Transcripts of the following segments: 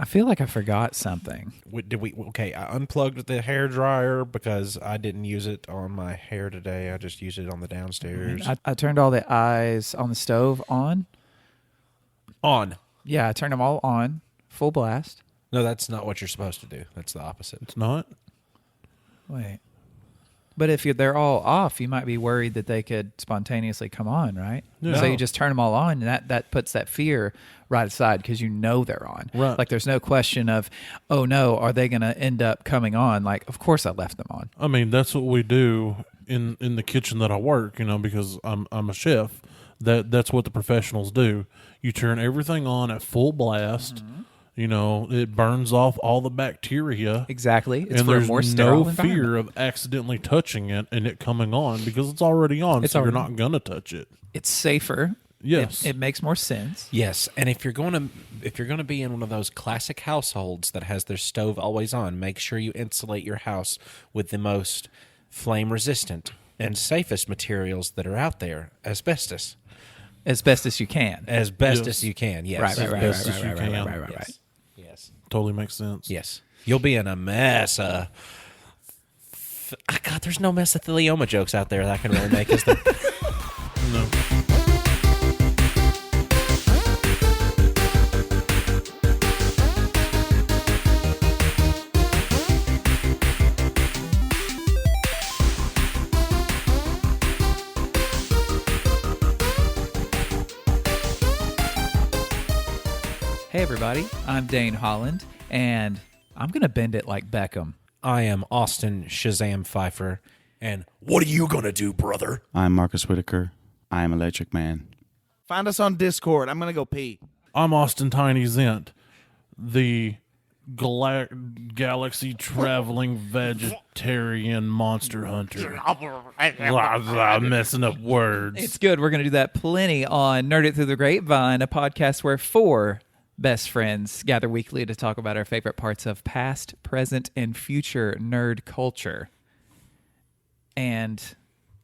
I feel like I forgot something. Okay, I unplugged the hair dryer because I didn't use it on my hair today. I just used it on the downstairs. I turned all the eyes on the stove on. On. Yeah, I turned them all on, full blast. No, that's not what you're supposed to do. That's the opposite. It's not? Wait. But if they're all off, you might be worried that they could spontaneously come on, right? Yeah. So you just turn them all on, and that puts that fear right aside because you know they're on. Right. Like there's no question of, oh no, are they going to end up coming on? Like, of course I left them on. I mean, that's what we do in the kitchen that I work, because I'm a chef. That's what the professionals do. You turn everything on at full blast. Mm-hmm. It burns off all the bacteria. Exactly. It's and for there's a more sterile no fear of accidentally touching it and it coming on because it's already on, so you're not going to touch it. It's safer. Yes. It makes more sense. Yes, and if you're going to be in one of those classic households that has their stove always on, make sure you insulate your house with the most flame resistant and safest materials that are out there, asbestos. As best as you can. As best as you can, yes. Right. Yes. Yes. Totally makes sense. Yes. You'll be in a mess. God, there's no mesothelioma jokes out there that I can really make. Is there? No. Hey everybody, I'm Dane Holland, and I'm going to bend it like Beckham. I am Austin Shazam Pfeiffer, and what are you going to do, brother? I'm Marcus Whitaker. I am Electric Man. Find us on Discord. I'm going to go pee. I'm Austin Tiny Zent, the galaxy traveling vegetarian monster hunter. I'm messing up words. It's good. We're going to do that plenty on Nerd It Through the Grapevine, a podcast where four best friends gather weekly to talk about our favorite parts of past, present, and future nerd culture. And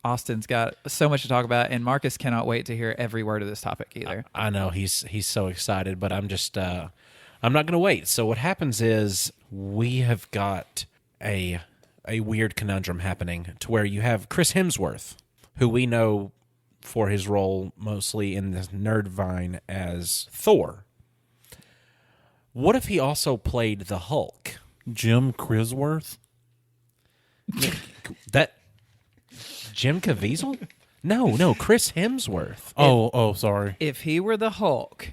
Austin's got so much to talk about, and Marcus cannot wait to hear every word of this topic either. I know he's so excited, but I'm just I'm not going to wait. So what happens is we have got a weird conundrum happening to where you have Chris Hemsworth, who we know for his role mostly in the Nerdvine as Thor. What if he also played the Hulk? Jim Crisworth? That Jim Caviezel? No, Chris Hemsworth. Oh, sorry. If he were the Hulk,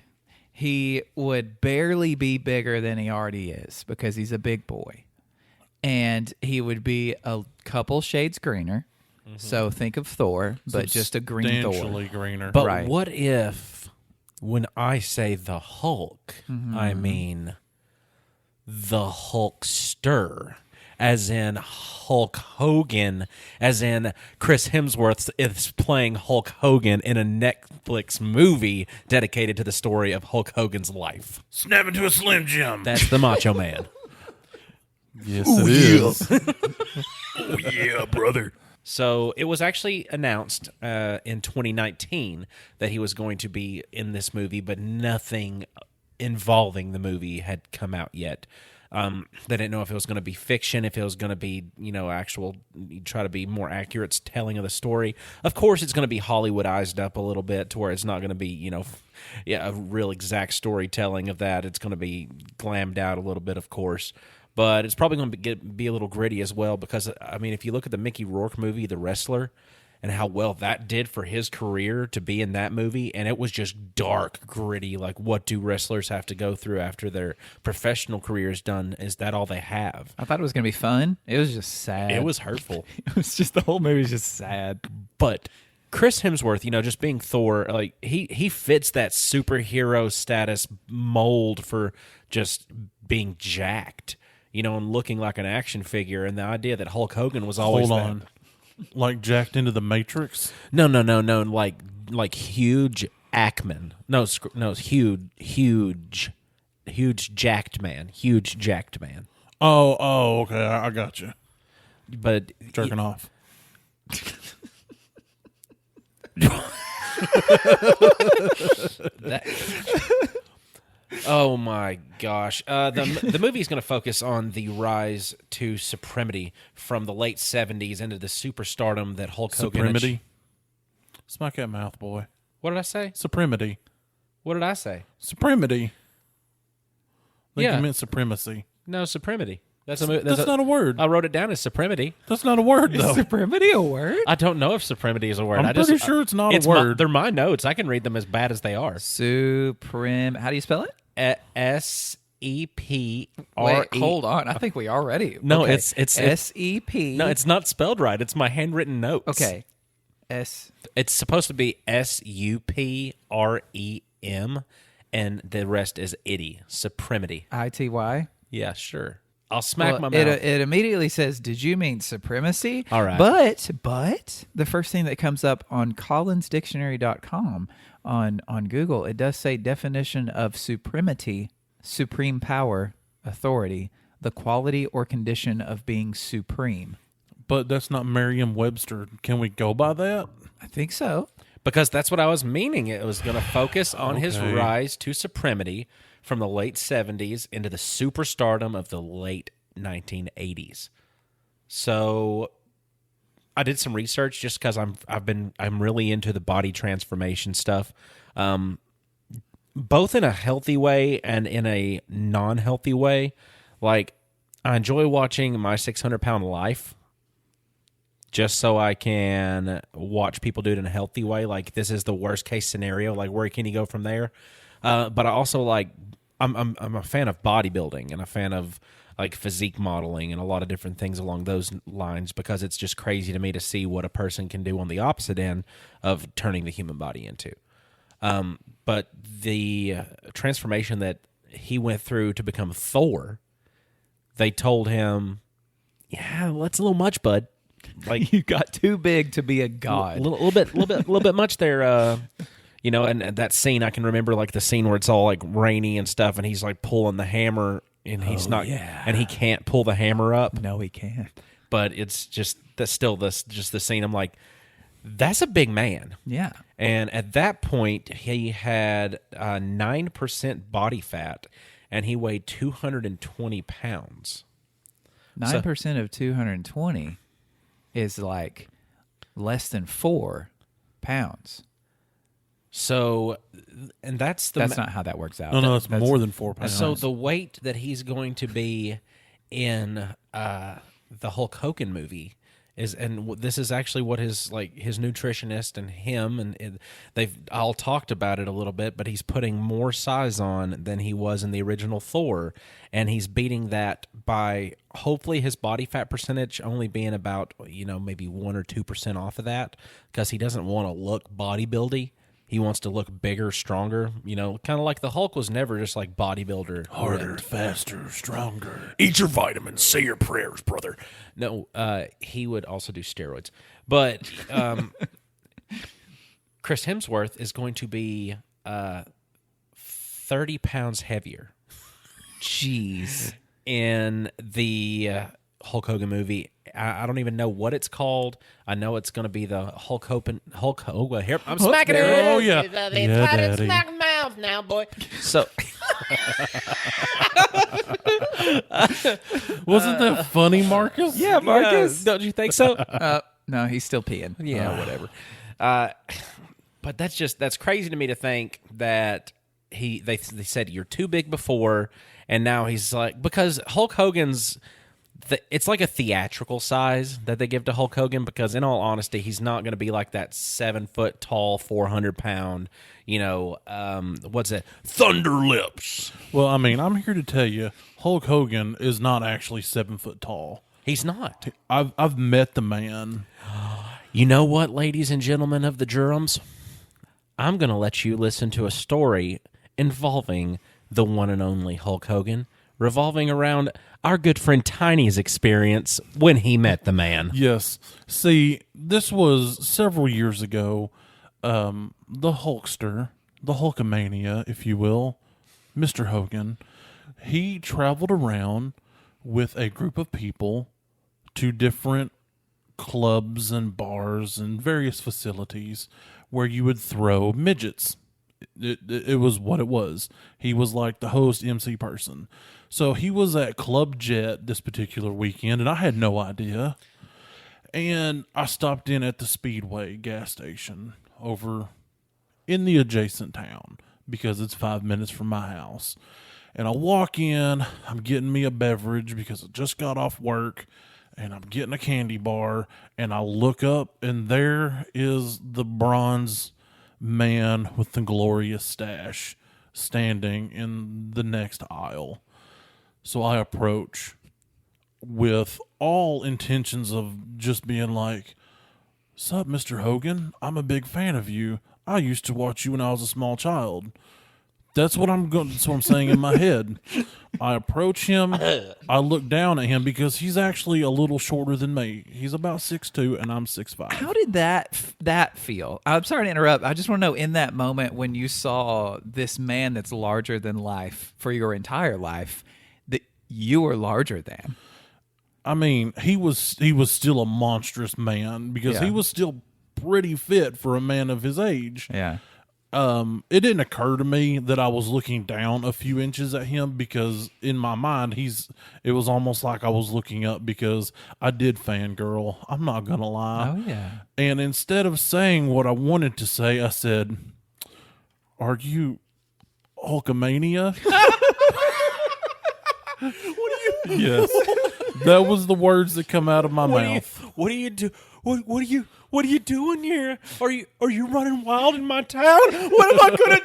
he would barely be bigger than he already is because he's a big boy. And he would be a couple shades greener. Mm-hmm. So think of Thor, but just a green Thor. Substantially greener. But right. What if, when I say the Hulk, I mean the Hulkster, as in Hulk Hogan, as in Chris Hemsworth is playing Hulk Hogan in a Netflix movie dedicated to the story of Hulk Hogan's life. Snap into a Slim Jim. That's the Macho Man. Yes, it is. Oh, yeah, brother. So it was actually announced in 2019 that he was going to be in this movie, but nothing involving the movie had come out yet. They didn't know if it was going to be fiction, if it was going to be, actual, try to be more accurate telling of the story. Of course, it's going to be Hollywoodized up a little bit to where it's not going to be, a real exact storytelling of that. It's going to be glammed out a little bit, of course. But it's probably going to be a little gritty as well because, if you look at the Mickey Rourke movie, The Wrestler, and how well that did for his career to be in that movie, and it was just dark, gritty, like what do wrestlers have to go through after their professional career is done? Is that all they have? I thought it was going to be fun. It was just sad. It was hurtful. It was just, the whole movie was just sad. But Chris Hemsworth, just being Thor, like he fits that superhero status mold for just being jacked. And looking like an action figure, and the idea that Hulk Hogan was always Hold on. Like jacked into the Matrix? No, like huge Ackman. No, huge jacked man. Huge jacked man. Oh, okay, I got you. But jerking off. Oh my gosh. The movie is going to focus on the rise to supremacy from the late 70s into the superstardom that Hulk Hogan... Supremacy. Smack that mouth, boy. What did I say? Supremacy. What did I say? Supremacy. I think Yeah. you meant supremacy. No, supremacy. That's not a word. I wrote it down as supremacy. That's not a word, though. Is supremacy a word? I don't know if supremacy is a word. I'm pretty sure it's not a word. They're my notes. I can read them as bad as they are. Supreme. How do you spell it? SEPRE. Wait, hold on. I think we already. No, okay. it's SEP. No, it's not spelled right. It's my handwritten notes. Okay. S. It's supposed to be SUPREM, and the rest is itty. Supremacy. ITY. Yeah, sure. I'll smack Well, my mouth. it immediately says, "Did you mean supremacy?" All right. But the first thing that comes up on collinsdictionary.com on Google, it does say definition of supremacy, supreme power, authority, the quality or condition of being supreme. But that's not Merriam-Webster. Can we go by that? I think so. Because that's what I was meaning. It was going to focus on his Okay. rise to supremacy from the late 70s into the superstardom of the late 1980s. So I did some research just because I'm really into the body transformation stuff, both in a healthy way and in a non-healthy way. Like, I enjoy watching My 600-Pound Life, just so I can watch people do it in a healthy way. Like, this is the worst case scenario. Like, where can you go from there? But I also like, I'm a fan of bodybuilding and a fan of like physique modeling and a lot of different things along those lines, because it's just crazy to me to see what a person can do on the opposite end of turning the human body into. But the transformation that he went through to become Thor, they told him, yeah, that's a little much, bud. Like, You got too big to be a god. little bit much there. You know, and that scene, I can remember, like the scene where it's all like rainy and stuff, and he's like pulling the hammer, and he's not, and he can't pull the hammer up. No, he can't. But it's just that's still just the scene. I'm like, that's a big man. Yeah. And at that point, he had 9% body fat, and he weighed 220 pounds. 9% of 220 is like less than 4 pounds. So, and that's That's not how that works out. No, that's more than 4 pounds. So the weight that he's going to be in the Hulk Hogan movie is, and this is actually what his nutritionist and him and they've all talked about it a little bit, but he's putting more size on than he was in the original Thor, and he's beating that by hopefully his body fat percentage only being about, you know, maybe 1 or 2% off of that, because he doesn't want to look bodybuildy. He wants to look bigger, stronger, you know, kind of like the Hulk was never just like bodybuilder. harder, faster, stronger. Eat your vitamins, say your prayers, brother. No, he would also do steroids. But Chris Hemsworth is going to be 30 pounds heavier Jeez. in the Hulk Hogan movie. I don't even know what it's called. I know it's going to be the Hulk Hogan. Here, I'm smacking it. Oh, yeah. Yeah, Daddy. smack mouth now, boy. So, Wasn't that funny, Marcus? Yeah, Marcus. don't you think so? No, he's still peeing. Yeah, whatever. But that's crazy to me to think that they said you're too big before, and now he's like, because Hulk Hogan's it's like a theatrical size that they give to Hulk Hogan, because in all honesty, he's not going to be like that 7 foot tall, 400 pound, you know, what's it? Thunder Lips. Well, I mean, I'm here to tell you, Hulk Hogan is not actually 7 foot tall. He's not. I've met the man. You know what, ladies and gentlemen of the Jurums? I'm going to let you listen to a story involving the one and only Hulk Hogan, revolving around our good friend Tiny's experience when he met the man. Yes. See, this was several years ago. The Hulkster, the Hulkamania, if you will, Mr. Hogan, he traveled around with a group of people to different clubs and bars and various facilities where you would throw midgets it was what it was. He was like the host MC person. So he was at Club Jet this particular weekend, and I had no idea. And I stopped in at the Speedway gas station over in the adjacent town because it's 5 minutes from my house. And I walk in, I'm getting me a beverage because I just got off work, and I'm getting a candy bar, and I look up, and there is the bronze man with the glorious stash standing in the next aisle. So I approach with all intentions of just being like, "Sup, Mr. Hogan? I'm a big fan of you. I used to watch you when I was a small child." That's what that's what I'm saying in my head. I approach him. I look down at him because he's actually a little shorter than me. He's about 6'2", and I'm 6'5". How did that feel? I'm sorry to interrupt. I just want to know, in that moment when you saw this man that's larger than life for your entire life, that you were larger than. I mean, he was still a monstrous man because he was still pretty fit for a man of his age. Yeah. It didn't occur to me that I was looking down a few inches at him because in my mind it was almost like I was looking up because I did fangirl. I'm not gonna lie. Oh yeah. And instead of saying what I wanted to say, I said, "Are you Hulkamania?" Yes. That was the words that come out of my mouth. What do you do? What are you doing here? Are you running wild in my town? What am I gonna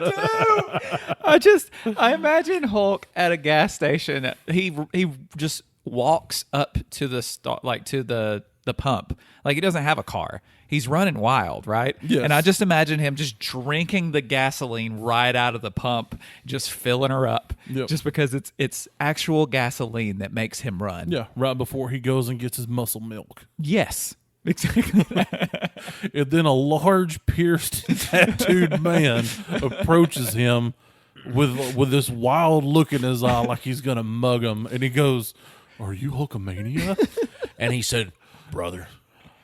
do? I imagine Hulk at a gas station. He just walks up to the to the pump. Like, he doesn't have a car. He's running wild, right? Yes. And I just imagine him just drinking the gasoline right out of the pump, just filling her up, just because it's actual gasoline that makes him run. Yeah, right before he goes and gets his muscle milk. Yes. Exactly. And then a large, pierced, tattooed man approaches him with this wild look in his eye like he's going to mug him. And he goes, "Are you Hulkamania?" And he said, "Brother,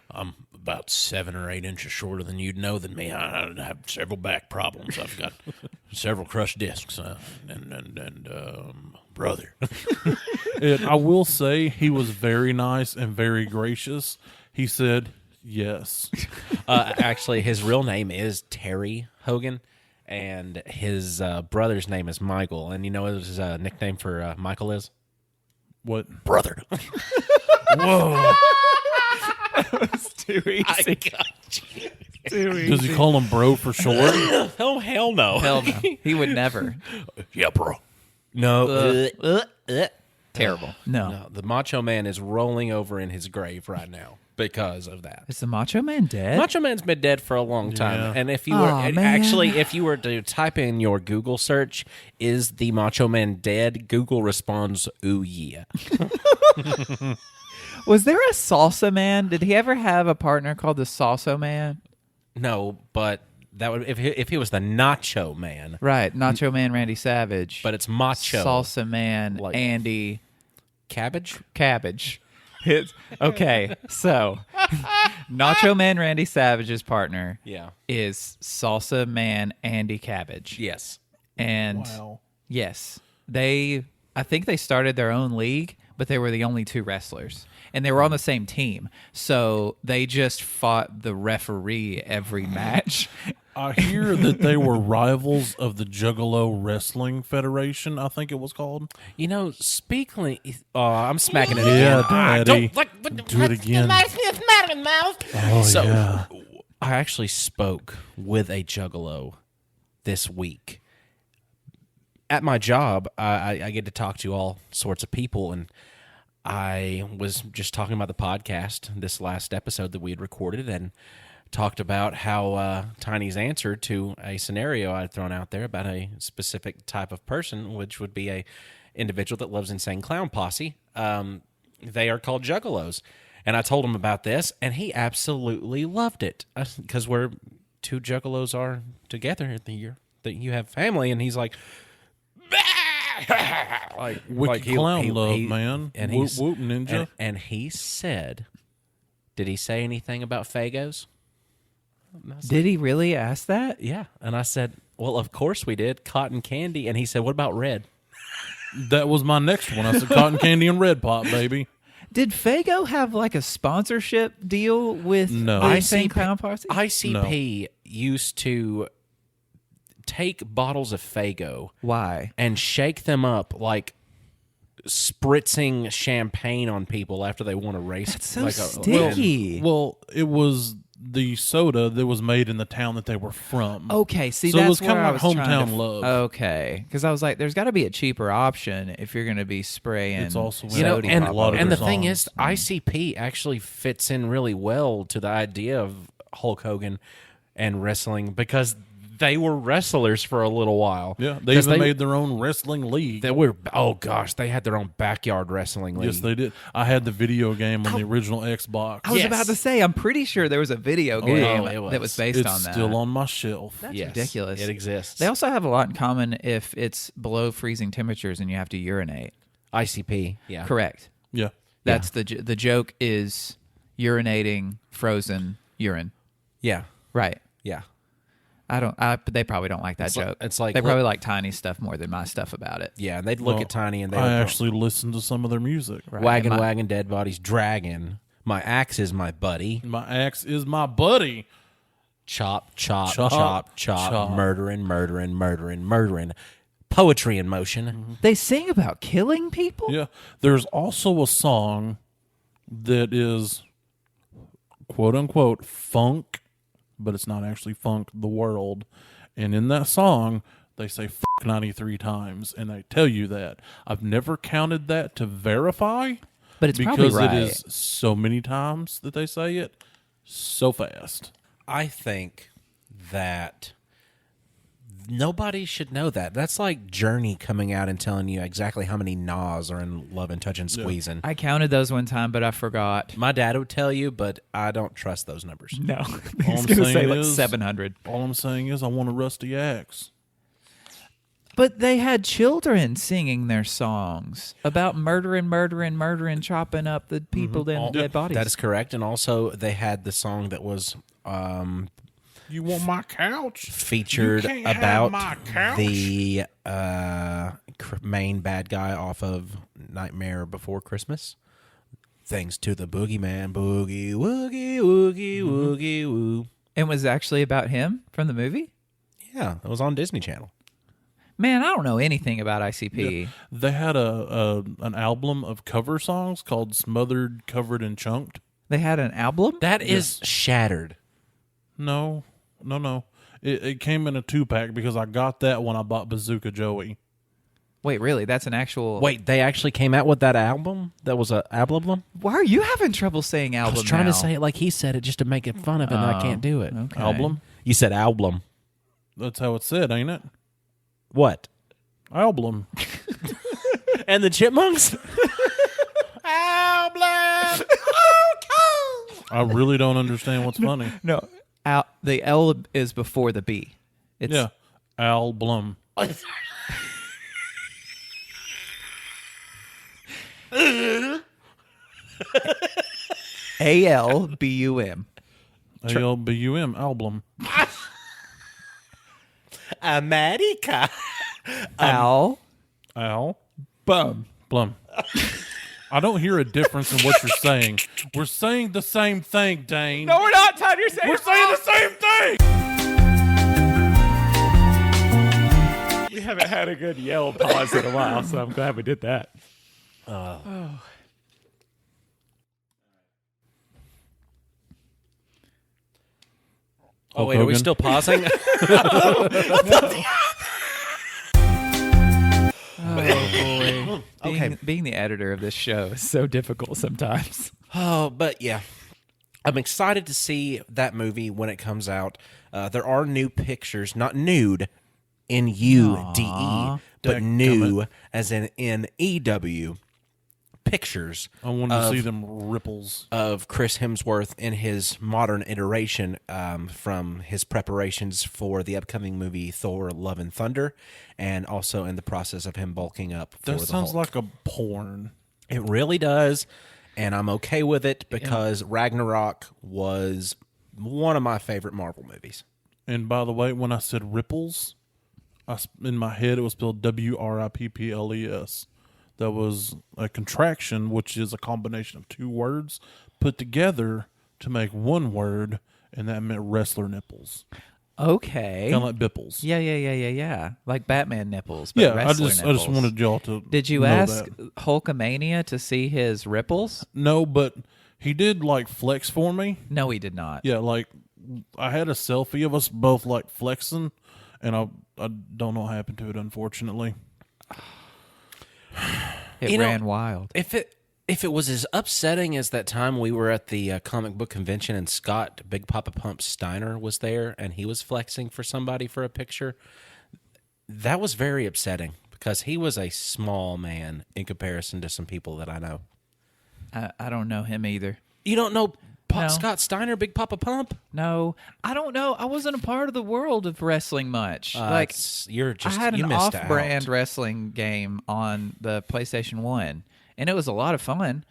I'm about 7 or 8 inches shorter than you'd know than me. I have several back problems. I've got several crushed discs. Brother." And I will say he was very nice and very gracious. He said, "Yes." Actually, his real name is Terry Hogan, and his brother's name is Michael. And you know what his nickname for Michael is? What? Brother. Whoa. Too easy. Too easy. Does he call him bro for short? Oh, hell no. Hell no. He would never. Yeah, bro. No. Terrible. No, the Macho Man is rolling over in his grave right now because of that. Is the Macho Man dead? Macho Man's been dead for a long time, Yeah. and if you were Aw, man. actually, if you were to type in your Google search, "Is the Macho Man dead?" Google responds, "Ooh yeah." Was there a Salsa Man? Did he ever have a partner called the Salsa Man? No, but that would if he was the Nacho Man, Right, Nacho Man Randy Savage. but it's Macho Salsa Man Like- Andy Cabbage. Okay, so Nacho Man Randy Savage's partner Yeah. is Salsa Man Andy Cabbage. Yes. And Wow. yes, I think they started their own league, but they were the only two wrestlers. And they were on the same team. So they just fought the referee every match. I hear that they were rivals of the Juggalo Wrestling Federation, I think it was called. You know, speaking. I'm smacking it Yeah, again. Daddy. Don't Do it again. Oh, So, yeah. I actually spoke with a Juggalo this week. At my job, I get to talk to all sorts of people, and I was just talking about the podcast, this last episode that we had recorded, and talked about how Tiny's answer to a scenario I'd thrown out there about a specific type of person, which would be a individual that loves Insane Clown Posse. They are called Juggalos. And I told him about this, and he absolutely loved it because we're two Juggalos are together in the year that you have family, and he's like, Wicked clown love, man. And Whoop, he's whoop, ninja. And he said, did he say anything about Fagos? And I was Did he really ask that? yeah. And I said, well, of course we did. Cotton candy. And he said, what about red? That was my next one. I said cotton candy and red pop, baby. Did Faygo have like a sponsorship deal with No. the Insane Clown Posse? ICP used to take bottles of Faygo Why? and shake them up like spritzing champagne on people after they won a race. That's so like sticky. Well, it was the soda that was made in the town that they were from. Okay, see, So it that's was kinda where I like was trying hometown to love. Okay, because I was like, there's got to be a cheaper option if you're going to be spraying. It's also You know, sody and, pop a lot of and the their thing songs. is, ICP actually fits in really well to the idea of Hulk Hogan and wrestling because they were wrestlers for a little while. Yeah, they 'Cause even made their own wrestling league. They were, oh gosh, they had their own backyard wrestling league. Yes, they did. I had the video game on the original Xbox. I was Yes. about to say, I'm pretty sure there was a video game yeah, it that was was. based It's on that. still on my shelf. That's Yes, ridiculous. It exists. They also have a lot in common if it's below freezing temperatures and you have to urinate. ICP, yeah. Correct. Yeah. That's the joke is urinating frozen urine. Yeah, Right. yeah. But they probably don't like that It's like- joke. it's like- they probably like Tiny stuff more than my stuff about it. Yeah, and they'd look Well, at Tiny and they I would actually listened to some of their music. Right. wagon, And my- wagon, dead bodies, dragon. My axe is my buddy. My axe is my buddy. Chop, chop, Chop, chop, chop, chop. murdering, murdering, murdering, murdering. Poetry in motion. They sing about killing people? Yeah. There's also a song that is quote unquote funk, but it's not actually funk the world. And in that song, they say fuck 93 times, and they tell you that. I've never counted that to verify, But it's probably because right. it is so many times that they say it so fast. I think that nobody should know that. That's like Journey coming out and telling you exactly how many Nas are in Love and Touch and Squeezing. I counted those one time, but I forgot. My dad would tell you, but I don't trust those numbers. No. All He's I'm going to say saying like is- 700. All I'm saying is I want a rusty axe. But they had children singing their songs about murdering, chopping up the people in dead bodies. That is correct. And also, they had the song that was You want my couch? featured You can't have about my couch. the main bad guy off of Nightmare Before Christmas. Thanks to the boogeyman, boogie, woogie, woogie, woogie, woo. It was actually about him from the movie? Yeah, it was on Disney Channel. Man, I don't know anything about ICP. They had an album of cover songs called Smothered, Covered, and Chunked. They had an album? That is Shattered. No. It came in a 2-pack because I got that when I bought Bazooka Joey. Wait, really? That's an actual... Wait, they actually came out with that album? That was a album? Why are you having trouble saying album I was trying now? to say it like he said it just to make it fun of it, and I can't do it. Okay. Album? You said album. That's how it's said, ain't it? What? Album. And the Chipmunks? I really don't understand what's funny. No, the L is before the B. It's, Yeah. Album. ALBUM. ALBUM. Album. America. Al. Al. Bum. Blum. I don't hear a difference in what you're saying. We're saying the same thing, Dane. No, we're not, Todd. You're saying We're saying the same thing. We haven't had a good yell pause in a while, so I'm glad we did that. Oh, wait, are we Hogan? still pausing? Oh, boy. Okay. Being the editor of this show is so difficult sometimes. Oh, but yeah. I'm excited to see that movie when it comes out. There are new pictures, not nude, N-U-D-E, but new as in N-E-W, pictures I want to see them ripples. of Chris Hemsworth in his modern iteration from his preparations for the upcoming movie Thor Love and Thunder, and also in the process of him bulking up for That the sounds Hulk. like a porn. It really does, and I'm okay with it because Ragnarok was one of my favorite Marvel movies. And by the way, when I said ripples, in my head it was spelled WRIPPLES. That was a contraction, which is a combination of two words put together to make one word, and that meant wrestler nipples. Okay. Kind of like bipples. Yeah. Like Batman nipples, but Yeah, I wrestler just nipples. wanted y'all to Did you know ask that. Hulkamania to see his ripples? No, but he did like flex for me. No, he did not. Yeah, like I had a selfie of us both like flexing, and I don't know what happened to it, unfortunately. It ran wild. If it was as upsetting as that time we were at the comic book convention and Scott Big Papa Pump Steiner was there and he was flexing for somebody for a picture, that was very upsetting because he was a small man in comparison to some people that I know. I don't know him either. You don't know No. Scott Steiner, Big Papa Pump? No, I don't know. I wasn't a part of the world of wrestling much. Like you I had an missed off-brand out. wrestling game on the PlayStation 1, and it was a lot of fun.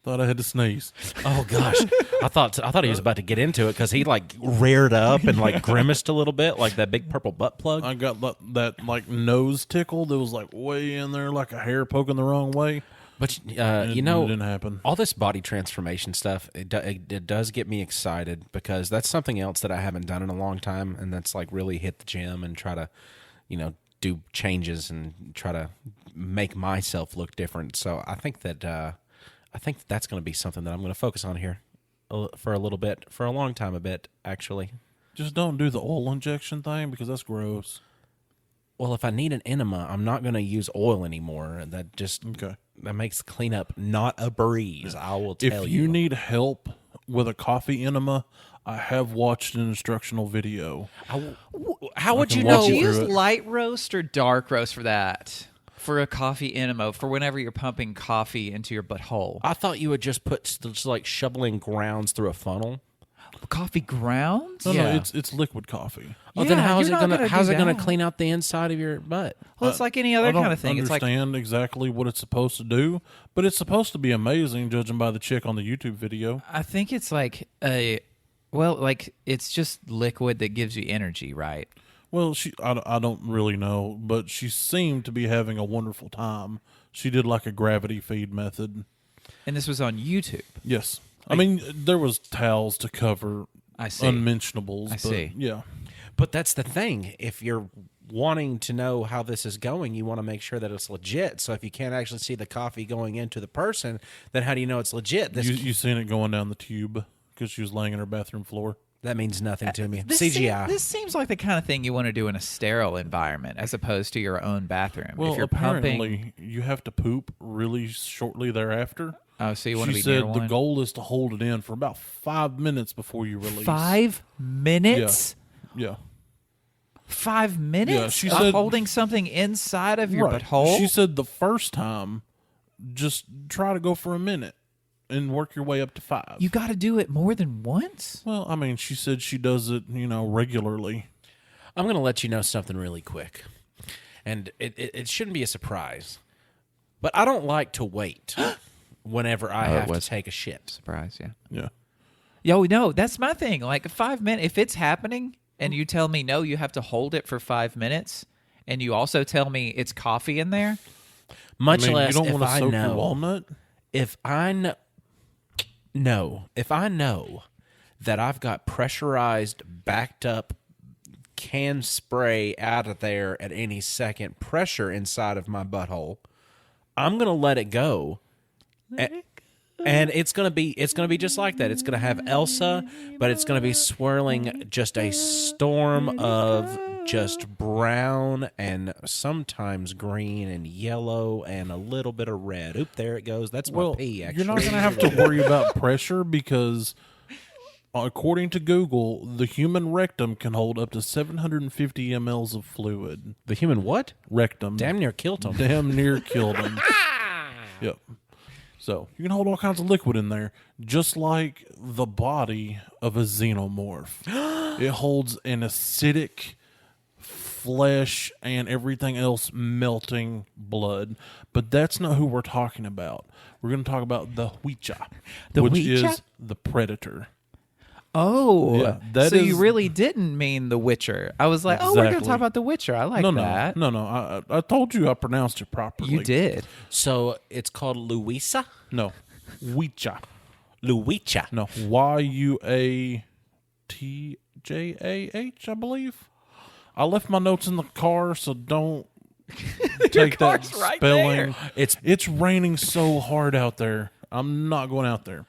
Thought I had to sneeze. Oh gosh, I thought he was about to get into it because he like reared up and like grimaced a little bit, like that big purple butt plug. I got that like nose tickle that was like way in there, like a hair poking the wrong way. But It it didn't happen. all this body transformation stuff, it does get me excited because that's something else that I haven't done in a long time, and that's like really hit the gym and try to, do changes and try to make myself look different. So I think that's going to be something that I'm going to focus on here for a little bit, for a long time, a bit actually. Just don't do the oil injection thing because that's gross. Well, if I need an enema, I'm not going to use oil anymore. Okay. That makes cleanup not a breeze. I will tell If you. you need help with a coffee enema, I have watched an instructional video. How would can you walk know? Do you you use through it. light roast or dark roast for that? For a coffee enema, for whenever you're pumping coffee into your butthole. I thought you would just just like shoveling grounds through a funnel. Coffee grounds? No, Yeah. it's liquid coffee. Oh, then Yeah, how's you're it not gonna gonna do gonna that. clean out the inside of your butt? Well, it's like any other I don't kind of thing. It's like understand exactly what it's supposed to do, but it's supposed to be amazing, judging by the chick on the YouTube video. I think it's like it's just liquid that gives you energy, right? Well, I don't really know, but she seemed to be having a wonderful time. She did like a gravity feed method. And this was on YouTube. Yes. I mean, there was towels to cover I see. unmentionables. I but see. Yeah. But that's the thing. If you're wanting to know how this is going, you want to make sure that it's legit. So if you can't actually see the coffee going into the person, then how do you know it's legit? You seen it going down the tube because she was laying in her bathroom floor. That means nothing to me. This CGI. This seems like the kind of thing you want to do in a sterile environment as opposed to your own bathroom. Well, if you're apparently pumping, you have to poop really shortly thereafter. oh, so you want to She be near said the one? goal is to hold it in for about 5 minutes before you release. 5 minutes? Yeah. 5 minutes? Yeah, she of said- holding something inside of your Right. butthole? She said the first time, just try to go for a minute and work your way up to 5. You got to do it more than once? Well, I mean, she said she does it, regularly. I'm going to let you know something really quick. And it shouldn't be a surprise. But I don't like to wait whenever I have to take a shit. Surprise, yeah. Yeah. Yo, no, that's my thing. Like 5 minutes, if it's happening and you tell me, no, you have to hold it for 5 minutes, and you also tell me it's coffee in there, Much I mean, less you don't if want to I soak your know. walnut? If I know. No. If I know that I've got pressurized, backed up can spray out of there at any second pressure inside of my butthole, I'm going to let it go. And it's gonna be just like that. It's gonna have Elsa, but it's gonna be swirling just a storm of just brown and sometimes green and yellow and a little bit of red. Oop, there it goes. That's my pee. Actually, you're not going to have to worry about pressure because, according to Google, the human rectum can hold up to 750 mLs of fluid. The human what? Rectum. Damn near killed him. Damn near killed him. Yep. So you can hold all kinds of liquid in there, just like the body of a xenomorph. It holds an acidic flesh and everything else melting blood. But that's not who we're talking about. We're going to talk about the Huicha, The which Huicha? is the predator. Oh, Yeah, that so you is- really didn't mean The Witcher. I was like, oh, we're going to Exactly. talk about The Witcher. I like No, that. no. I told you I pronounced it properly. You did. So it's called Luisa? No, Ouija. Luicha. No, YUATJAH, I believe. I left my notes in the car, so don't take that car's right spelling. there. It's raining so hard out there. I'm not going out there.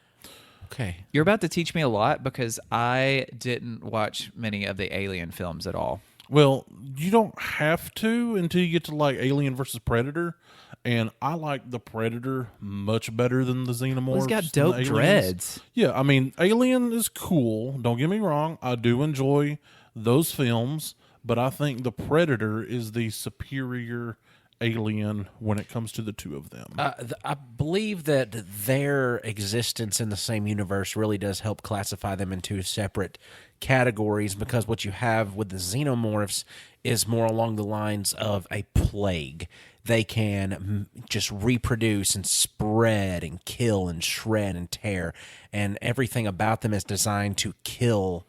Okay. You're about to teach me a lot because I didn't watch many of the Alien films at all. Well, you don't have to until you get to like Alien versus Predator, and I like the Predator much better than the Xenomorphs. Well, he's got and dope the aliens. dreads. Yeah, I mean, Alien is cool. Don't get me wrong. I do enjoy those films, but I think the Predator is the superior alien when it comes to the two of them. I believe that their existence in the same universe really does help classify them into separate categories, because what you have with the xenomorphs is more along the lines of a plague. They can just reproduce and spread and kill and shred and tear, and everything about them is designed to kill,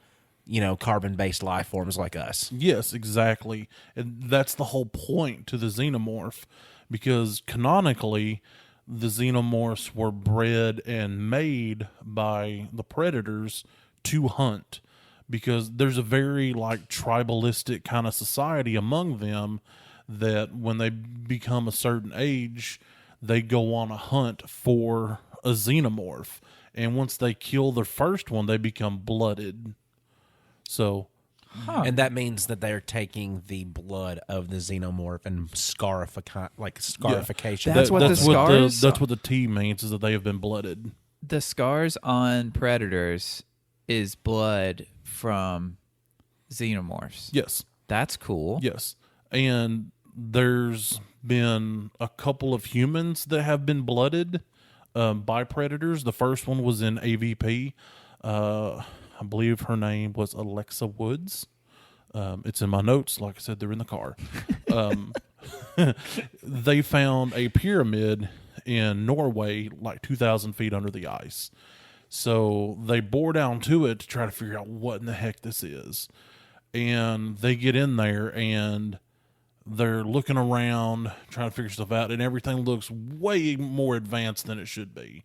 carbon-based life forms like us. Yes, exactly. And that's the whole point to the xenomorph, because canonically, the xenomorphs were bred and made by the predators to hunt, because there's a very tribalistic kind of society among them that when they become a certain age, they go on a hunt for a xenomorph. And once they kill the first one, they become blooded. So, And that means that they're taking the blood of the xenomorph and scarification. That's what the scars- that's what the T means, is that they have been blooded. The scars on Predators is blood from xenomorphs. Yes. That's cool. Yes. And there's been a couple of humans that have been blooded by predators. The first one was in AVP. I believe her name was Alexa Woods. It's in my notes. Like I said, they're in the car. They found a pyramid in Norway, 2,000 feet under the ice. So they bore down to it to try to figure out what in the heck this is. And they get in there and they're looking around, trying to figure stuff out, and everything looks way more advanced than it should be.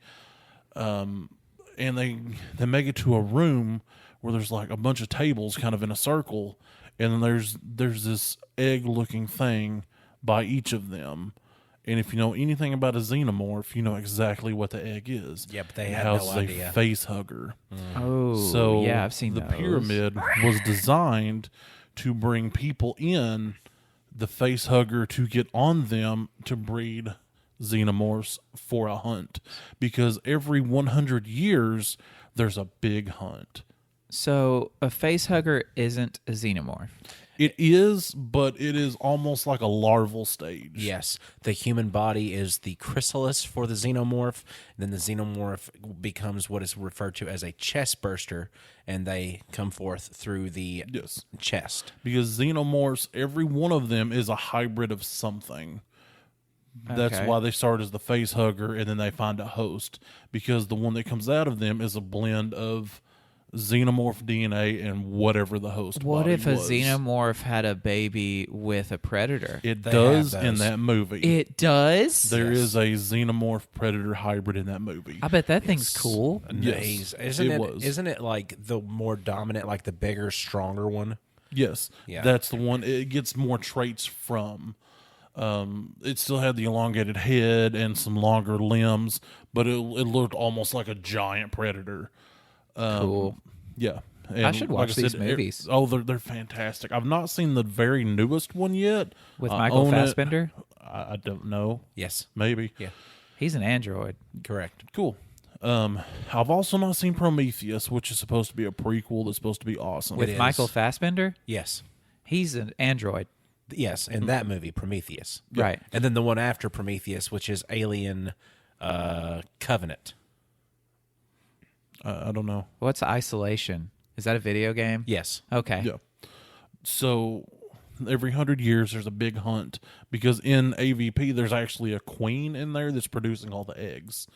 And they make it to a room where there's a bunch of tables kind of in a circle, and then there's this egg-looking thing by each of them. And if you know anything about a xenomorph, you know exactly what the egg is. Yeah, but they It had no houses idea. a face hugger. Oh, So yeah, I've seen the those. pyramid was designed to bring people in, the face hugger to get on them to breed xenomorphs for a hunt, because every 100 years there's a big hunt. So a face hugger isn't a xenomorph. It is, but it is almost like a larval stage. Yes, the human body is the chrysalis for the xenomorph. Then the xenomorph becomes what is referred to as a chest burster, and they come forth through the Yes. chest. Because xenomorphs, every one of them is a hybrid of something. That's Okay. why they start as the face hugger, and then they find a host, because the one that comes out of them is a blend of xenomorph DNA and whatever the host What body if a was. xenomorph had a baby with a predator? It They does have in those. that movie. It does? There is a xenomorph predator hybrid in that movie. I bet that thing's cool. Yes, Isn't it? was. Isn't it like the more dominant, like the bigger, stronger one? Yes, Yeah. that's the one. It gets more traits from. It still had the elongated head and some longer limbs, but it looked almost like a giant predator. Cool. Yeah, I and should like watch these said, movies. They're fantastic. I've not seen the very newest one yet. With I Michael own it. Fassbender? I don't know. Yes. Maybe. Yeah. He's an android. Correct. Cool. I've also not seen Prometheus, which is supposed to be a prequel that's supposed to be awesome. With is. Michael Fassbender? Yes. He's an android. Yes, in that movie, Prometheus. Right. And then the one after Prometheus, which is Alien Covenant. I don't know. What's Isolation? Is that a video game? Yes. Okay. Yeah. So every 100 years there's a big hunt, because in AVP there's actually a queen in there that's producing all the eggs,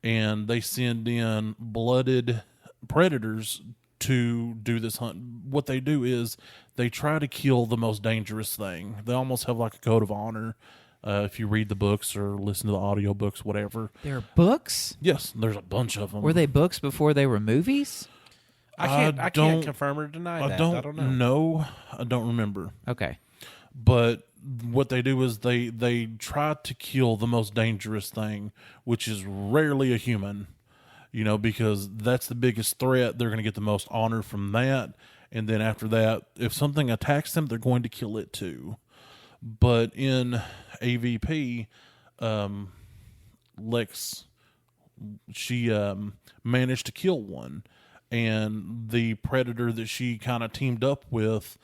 and they send in blooded predators to do this hunt. What they do is they try to kill the most dangerous thing. They almost have like a code of honor. If you read the books or listen to the audiobooks, whatever. There are books? Yes, there's a bunch of them. Were they books before they were movies? I don't- can't confirm or deny that. I don't know. know. I don't remember. Okay. But what they do is they try to kill the most dangerous thing, which is rarely a human, because that's the biggest threat. They're going to get the most honor from that. And then after that, if something attacks them, they're going to kill it too. But in AVP, Lex, she managed to kill one. And the predator that she kind of teamed up with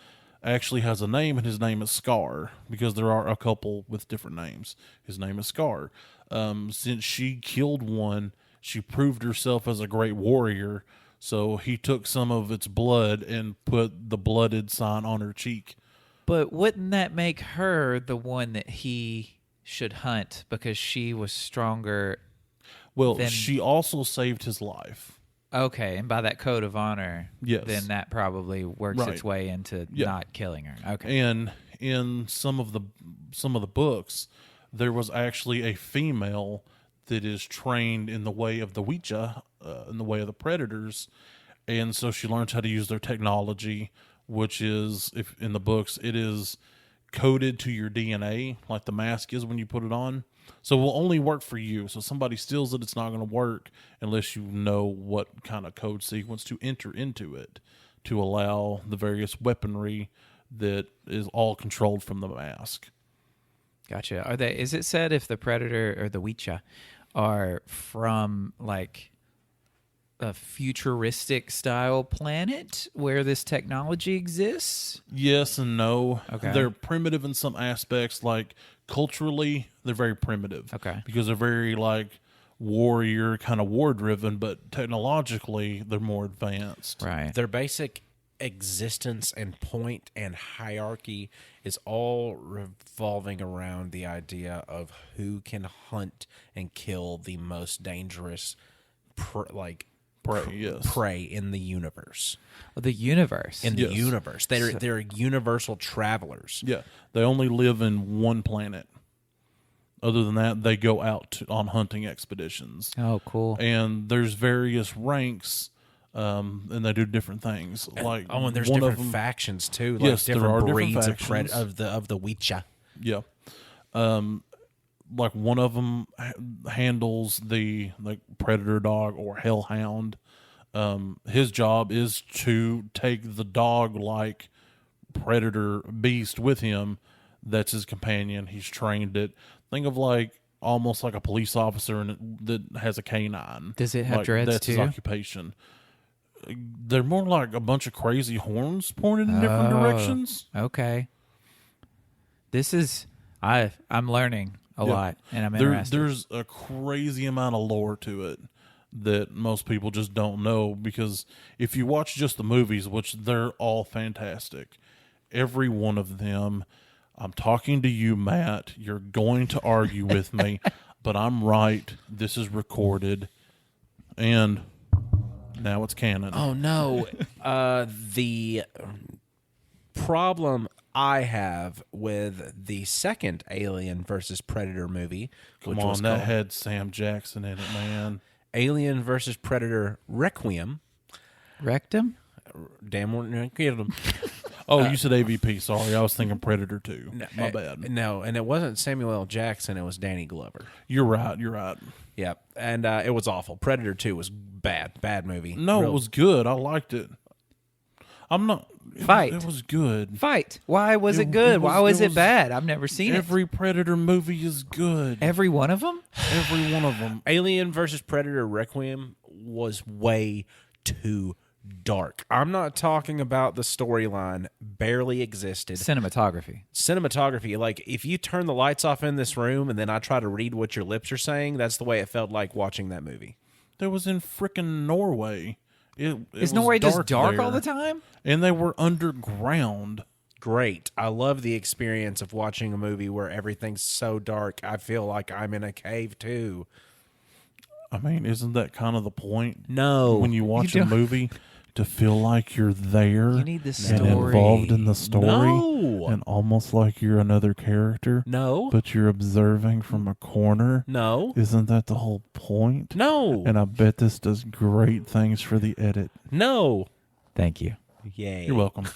actually has a name, and his name is Scar, because there are a couple with different names. His name is Scar. Since she killed one, she proved herself as a great warrior, so he took some of its blood and put the blooded sign on her cheek. But wouldn't that make her the one that he should hunt because she was stronger? Well, Then- she also saved his life. Okay, and by that code of honor, Yes. then that probably works Right. its way into Yeah. not killing her. Okay. And in some of the books, there was actually a female that is trained in the way of the Ouija, in the way of the predators, and so she learns how to use their technology, which is, if in the books, it is coded to your DNA, like the mask is when you put it on. So it will only work for you. So if somebody steals it, it's not going to work unless you know what kind of code sequence to enter into it to allow the various weaponry that is all controlled from the mask. Gotcha. Is it said if the predator or the Ouija are from like a futuristic style planet where this technology exists? Yes and no. Okay. They're primitive in some aspects, like culturally, they're very primitive. Okay. Because they're very like warrior, kind of war driven, but technologically they're more advanced. Right. Their basic existence and point and hierarchy is all revolving around the idea of who can hunt and kill the most dangerous Prey, yes. prey in the universe. The universe. In the Yes. universe, they're universal travelers. Yeah. They only live in one planet. Other than that, they go out on hunting expeditions. Oh, cool. And there's various ranks, and they do different things. Like And there's one different of them, factions too. Like Yes, there are different different breeds factions. of the Ouija. Yeah. Like one of them handles the predator dog or hellhound. His job is to take the dog like predator beast with him. That's his companion. He's trained it. Think of like almost like a police officer that has a canine. Does it have Like, dreads that's his too? occupation. They're more like a bunch of crazy horns pointed in different directions. Okay. This is I'm learning a Yeah. lot, and I'm interested. There's a crazy amount of lore to it that most people just don't know, because if you watch just the movies, which they're all fantastic, every one of them, I'm talking to you, Matt, you're going to argue with me, but I'm right. This is recorded, and now it's canon. Oh no. The problem I have with the second Alien versus Predator movie, which Come was on, that called had Sam Jackson in it, man. Alien versus Predator Requiem. Rectum? Damn, we're get them. Oh, you said AVP. Sorry, I was thinking Predator 2. My bad. No, and it wasn't Samuel L. Jackson. It was Danny Glover. You're right. You're right. Yep, and it was awful. Predator 2 was bad movie. No, Real- it was good. I liked it. I'm not. Fight. It was good. Fight. Why was it good? Why was it bad? I've never seen Every Predator movie is good. Every one of them? Every one of them. Alien versus Predator Requiem was way too dark. I'm not talking about the storyline barely existed. Cinematography. Cinematography, like if you turn the lights off in this room and then I try to read what your lips are saying, that's the way it felt like watching that movie. That was in frickin' Norway. It Is was Norway just dark there. all the time? And they were underground. Great. I love the experience of watching a movie where everything's so dark. I feel like I'm in a cave too. I mean, isn't that kind of the point? No. When you watch You a don't- movie to feel like you're there. You need the and story. involved in the story. No. And almost like you're another character. No. But you're observing from a corner. No. Isn't that the whole point? No. And I bet this does great things for the edit. No. Thank you. Yay. You're welcome.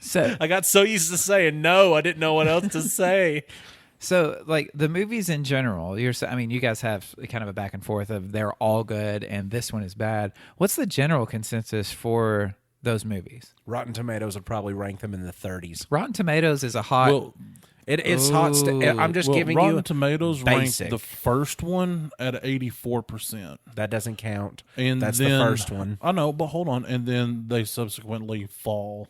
So, I got so used to saying no, I didn't know what else to say. so like the movies in general, you guys have kind of a back and forth of they're all good and this one is bad. What's the general consensus for those movies? Rotten Tomatoes would probably rank them in the 30s. Rotten Tomatoes is a hot. Well, It's hot. I'm just giving Rotten you Tomatoes basic. ranked the first one at 84%. That doesn't count. And That's then, the first one. I know, but hold on. And then they subsequently fall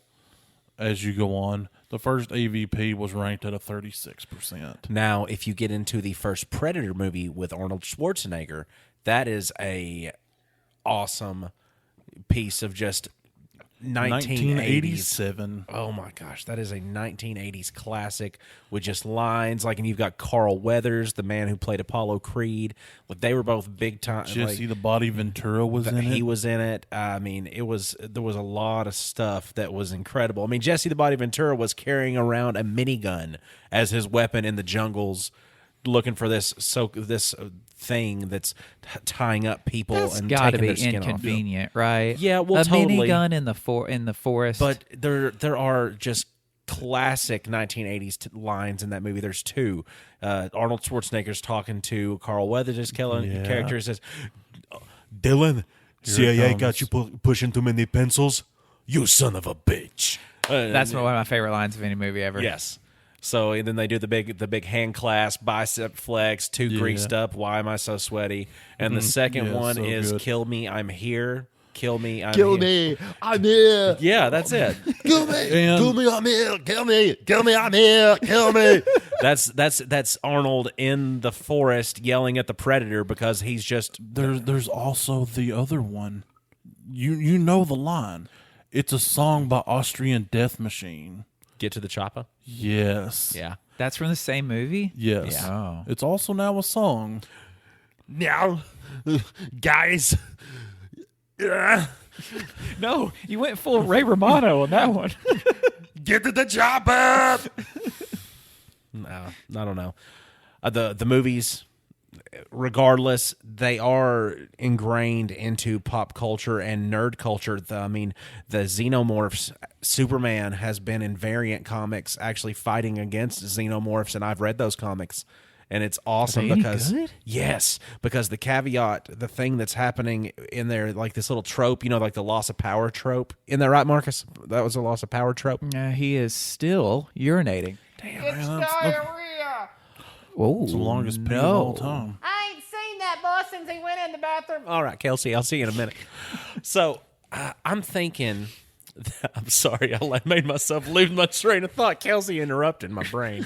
as you go on. The first AVP was ranked at a 36%. Now, if you get into the first Predator movie with Arnold Schwarzenegger, that is a awesome piece of just 1980s. 1987. Oh my gosh, that is a 1980s classic with just lines like, and you've got Carl Weathers, the man who played Apollo Creed. Like they were both big time. Jesse the Body Ventura was in it. He was in it. I mean, there was a lot of stuff that was incredible. I mean, Jesse the Body Ventura was carrying around a minigun as his weapon in the jungles, looking for this thing that's tying up people That's and got to taking be their skin off. inconvenient, right? Yeah, well, a totally. minigun in the forest. But there are just classic 1980s lines in that movie. There's two. Arnold Schwarzenegger's talking to Carl Weathers' character. Says, "Dylan, CIA got you pushing too many pencils. You son of a bitch." that's one of my favorite lines of any movie ever. Yes. So and then they do the big hand clasp, bicep flex, too greased up. Why am I so sweaty? And the second one so is good. "Kill me, I'm here." Kill me, I'm Kill here. me, I'm here. Yeah, that's it. Kill me, And- kill me, I'm here. Kill me, I'm here. Kill me. That's Arnold in the forest yelling at the Predator because he's just There's also the other one. You know the line. It's a song by Austrian Death Machine. get to the chopper. Yes. Yeah. That's from the same movie? Yes. Yeah. Oh. It's also now a song. Now, guys. No, you went full Ray Romano on that one. Get to the chopper. No, I don't know. The movies, regardless, they are ingrained into pop culture and nerd culture. The Xenomorphs, Superman has been in variant comics actually fighting against Xenomorphs, and I've read those comics. And it's awesome they any because good? yes, because the caveat, the thing that's happening in there, like this little trope, like the loss of power trope. Isn't that right, Marcus? That was a loss of power trope. He is still urinating. Damn, man, that's the Oh, longest pee of all time. I ain't seen that boy since he went in the bathroom. All right, Kelsey, I'll see you in a minute. So I'm thinking, I'm sorry, I made myself lose my train of thought. Kelsey interrupted my brain.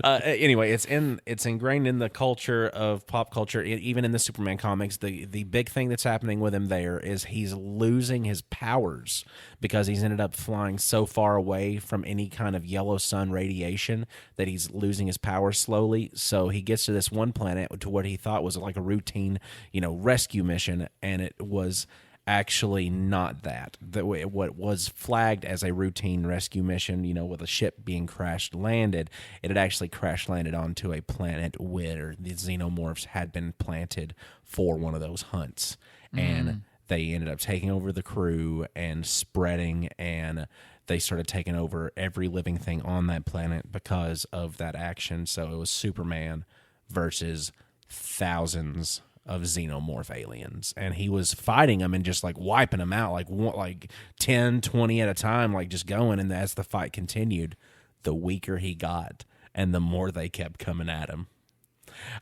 Anyway, it's ingrained in the culture of pop culture, even in the Superman comics. The big thing that's happening with him there is he's losing his powers because he's ended up flying so far away from any kind of yellow sun radiation that he's losing his powers slowly. So he gets to this one planet to what he thought was like a routine, rescue mission, and it was actually not that. What was flagged as a routine rescue mission, with a ship being landed, it had actually crash landed onto a planet where the Xenomorphs had been planted for one of those hunts. And they ended up taking over the crew and spreading, and they started taking over every living thing on that planet because of that action. So it was Superman versus thousands of xenomorph aliens, and he was fighting them and just like wiping them out like 10, 20 at a time, like just going. And as the fight continued, the weaker he got and the more they kept coming at him.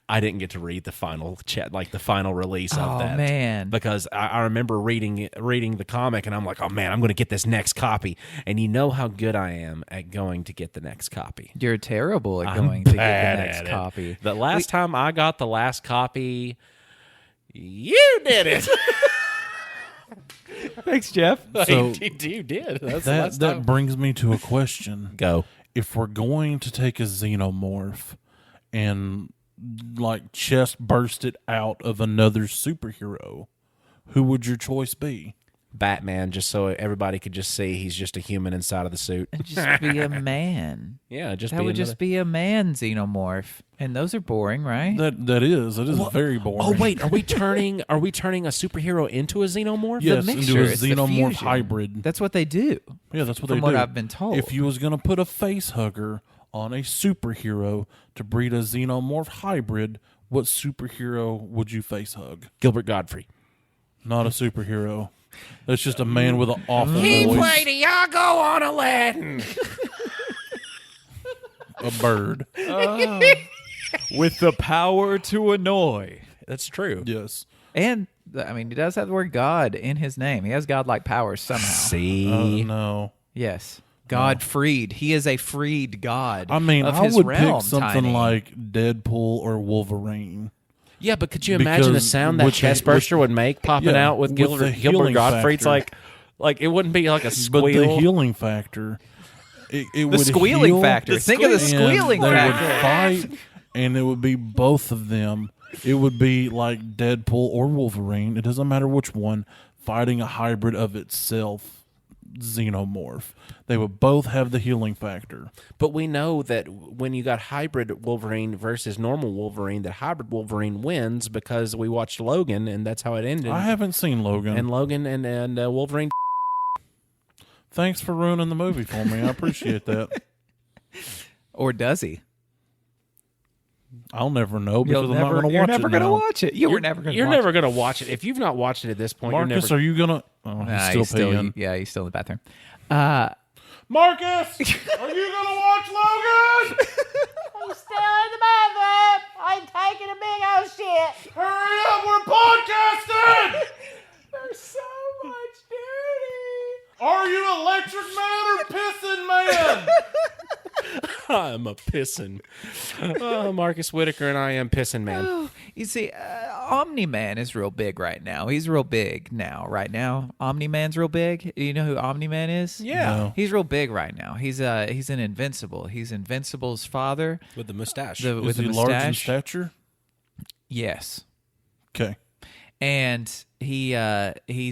I didn't get to read the final the final release of that. Oh, man. Because I remember reading the comic, and I'm like, oh man, I'm going to get this next copy. And you know how good I am at going to get the next copy. You're terrible at I'm going to get bad the next at it. copy. The last time I got the last copy, you did it. Thanks, Jeff. So you did. That's the last that time. brings me to a question. Go. If we're going to take a xenomorph and like chest bursted out of another superhero, who would your choice be? Batman, just so everybody could just see he's just a human inside of the suit. Just be a man. Yeah, just That be would just be a man xenomorph. And those are boring, right? That is very boring. Oh wait, are we turning a superhero into a xenomorph? Yes, mixture, into a it's the xenomorph fusion. hybrid. That's what they do. Yeah, that's what From they what do. I've been told. If you was gonna put a face hugger on a superhero to breed a xenomorph hybrid, what superhero would you face hug? Gilbert Godfrey. Not a superhero. That's just a man with an awful voice. y'all go on Aladdin. A bird. With the power to annoy. That's true. Yes. And, I mean, he does have the word God in his name. He has godlike powers somehow. See, Oh no. Yes. God freed. He is a freed God. I mean, of I his would realm, pick something Tiny. like Deadpool or Wolverine. yeah, but could you imagine the Because sound that with the- chest burster would make popping yeah, out with with Gilbert the healing Godfrey? It's factor. like it wouldn't be like a But squeal. the healing factor, it The would squealing heal, factor. Think of the and squealing they factor. would fight, and it would be both of them. It would be like Deadpool or Wolverine. It doesn't matter which one, fighting a hybrid of itself, xenomorph. They would both have the healing factor. But we know that when you got hybrid Wolverine versus normal Wolverine, that hybrid Wolverine wins because we watched Logan, and that's how it ended. I haven't seen Logan. And Logan and Wolverine. Thanks for ruining the movie for me. I appreciate that. Or does he? I'll never know because I'm not going to watch You're never it gonna now. watch it. You were never going to You're watch never going to watch it. If you've not watched it at this point, Marcus, you're are you going to... Oh, it. he's still peeing. Yeah, he's still in the bathroom. Marcus, are you going to watch Logan? He's still in the bathroom. I'm taking a big old shit. Hurry up, we're podcasting! There's so much dirty. Are you Electric Man or Pissing Man? I'm a pissin'. Marcus Whitaker and I am pissin' man. You see, Omni-Man is real big right now. He's real big now. Right now, Omni-Man's real big. You know who Omni-Man is? Yeah. No. He's real big right now. He's an Invincible. He's Invincible's father. With the mustache. With Is the he mustache. large in stature? Yes. Okay. And he's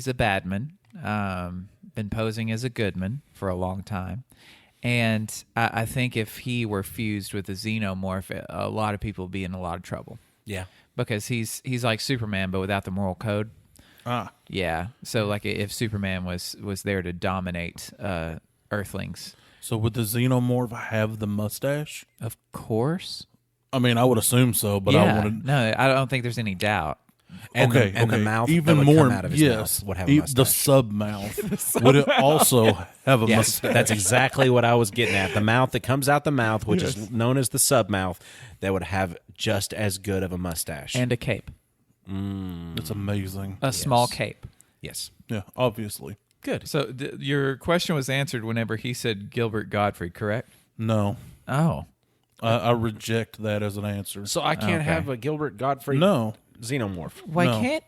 a badman. Been posing as a goodman for a long time. And I think if he were fused with a xenomorph, a lot of people would be in a lot of trouble. Yeah. Because he's like Superman, but without the moral code. Ah. Yeah. So like if Superman was there to dominate Earthlings, So would the xenomorph have the mustache? of course. I mean, I would assume so, but I want to... No, I don't think there's any doubt. And Okay, the mouth even that would more, come out of his yes, mouth would have a the mustache. sub mouth would it also have a Yes, mustache? that's exactly what I was getting at. The mouth that comes out the mouth, which is known as the sub mouth, that would have just as good of a mustache. And a cape. It's amazing. A small cape. yes. Yeah, obviously. Good. So your question was answered whenever he said Gilbert Godfrey, correct? No, Oh. I reject that as an answer. So I can't have a Gilbert Godfrey No, xenomorph. Why No. can't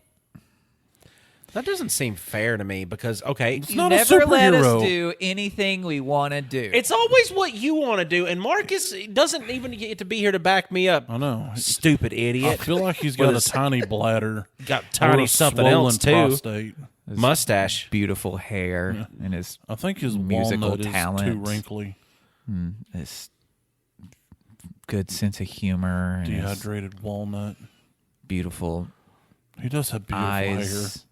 That doesn't seem fair to me because, okay, it's not a never let us superhero. do anything we want to do? it's always what you want to do, and Marcus doesn't even get to be here to back me up. I know. Stupid I idiot. feel like he's With got a his- tiny bladder. Got or tiny a something swollen else, too. prostate. Mustache. beautiful hair and his I think his musical walnut talent. is too wrinkly. his good sense of humor and his Dehydrated walnut. beautiful He does have beautiful hair. eyes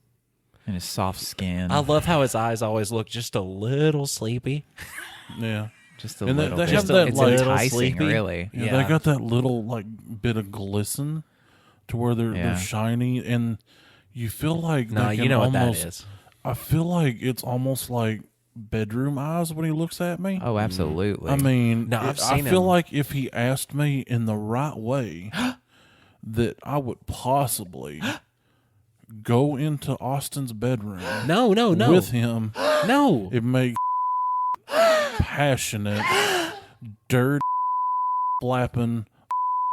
and his soft skin. I love how his eyes always look just a little sleepy. Yeah. just a and they- little they bit. have that, It's like, enticing, sleepy. really. Yeah, they got that little like bit of glisten to where they're Yeah. shiny, and you feel like No, they you can know what that almost, is. I feel like it's almost like bedroom eyes when he looks at me. Oh, absolutely. I mean, No, I've I seen feel him. like if he asked me in the right way, that I would possibly go into Austin's bedroom No. with him. No. It makes passionate, dirt flapping,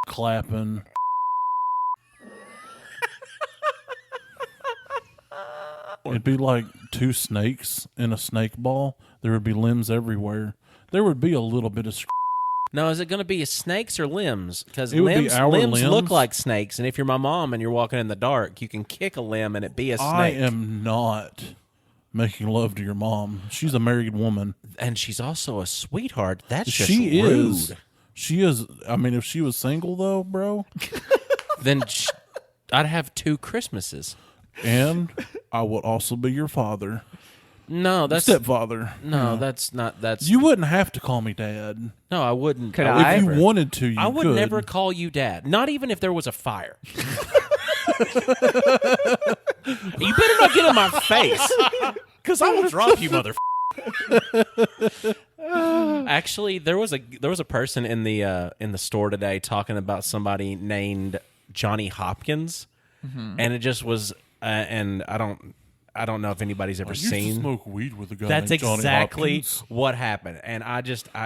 clapping. It'd be like two snakes in a snake ball. There would be limbs everywhere. There would be a little bit of No, is it going to be snakes or limbs? Because It would be our limbs look limbs. like snakes, and if you're my mom and you're walking in the dark, you can kick a limb and it be a snake. I am not making love to your mom. She's a married woman. And she's also a sweetheart. That's just She rude. is. She is. I mean, if she was single, though, bro, Then I'd have 2 Christmases. and I would also be your father. No, that's Stepfather. no, that's not. That's You wouldn't have to call me dad. no, I wouldn't. Could I I? If would you wanted to, you I would could. never call you dad. Not even if there was a fire. You better not get in my face, because I will drop you, mother. Actually, there was a person in the store today talking about somebody named Johnny Hopkins, and it just was. And I don't know if anybody's ever I used to seen. smoke weed with a guy That's named Johnny exactly Hopkins. what happened, and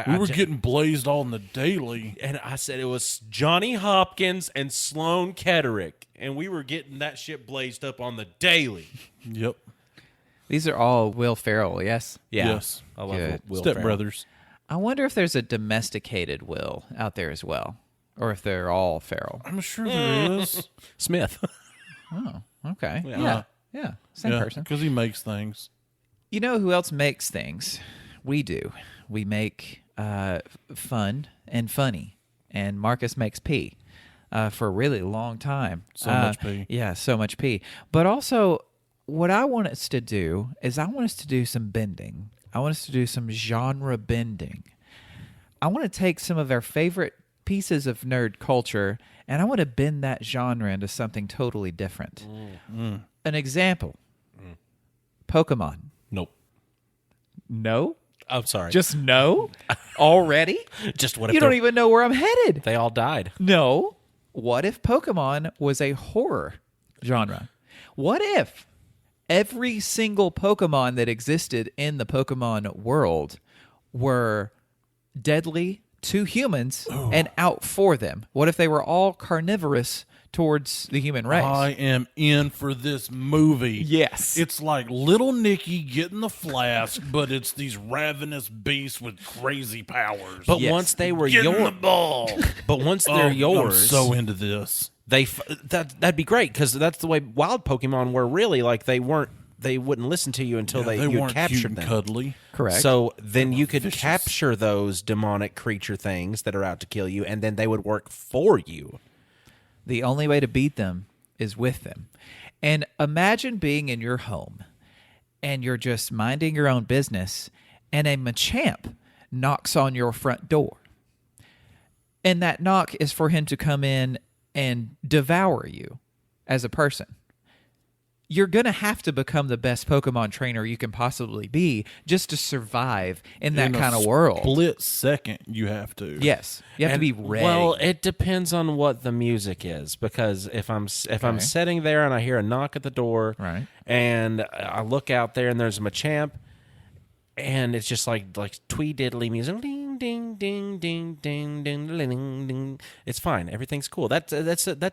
We were getting blazed on the daily. and I said it was Johnny Hopkins and Sloan Kettering, and we were getting that shit blazed up on the daily. Yep. These are all Will Ferrell, yes? Yeah, Yes. I love Good. Will Step Ferrell. brothers. I wonder if there's a domesticated Will out there as well, or if they're all feral. I'm sure there is. Smith. Okay. Yeah. Yeah. Same person. because he makes things. You know who else makes things? We do. We make fun and funny. And Marcus makes pee for a really long time. So much pee. Yeah, so much pee. But also, what I want us to do is I want us to do some bending. I want us to do some genre bending. I want to take some of our favorite pieces of nerd culture and I want to bend that genre into something totally different. An example. Pokemon. Nope. No? I'm sorry. Just no? Already? Just what if You don't even know where I'm headed. they all died? No. What if Pokemon was a horror genre? What if every single Pokemon that existed in the Pokemon world were deadly to humans and out for them? What if they were all carnivorous towards the human race? I am in for this movie. Yes. It's like Little Nicky getting the flask, but it's these ravenous beasts with crazy powers. But Yes. once they were Get in the yours, ball. but once they're I'm yours, so into this. that'd be great because that's the way wild Pokemon were. Really, like they wouldn't listen to you until Yeah, you weren't cute captured and them. cuddly. Correct. So then you could vicious. capture those demonic creature things that are out to kill you, and then they would work for you. The only way to beat them is with them. And imagine being in your home and you're just minding your own business and a Machamp knocks on your front door. And that knock is for him to come in and devour you as a person. You're going to have to become the best Pokemon trainer you can possibly be just to survive in that In a kind of world. Split second, you have to. Yes. You have to be And- ready. Well, it depends on what the music is because if I'm sitting there and I hear a knock at the door, Right. and I look out there and there's a Machamp, and it's just like twee diddly music, ding ding ding ding ding ding ding ding. It's fine. Everything's cool. That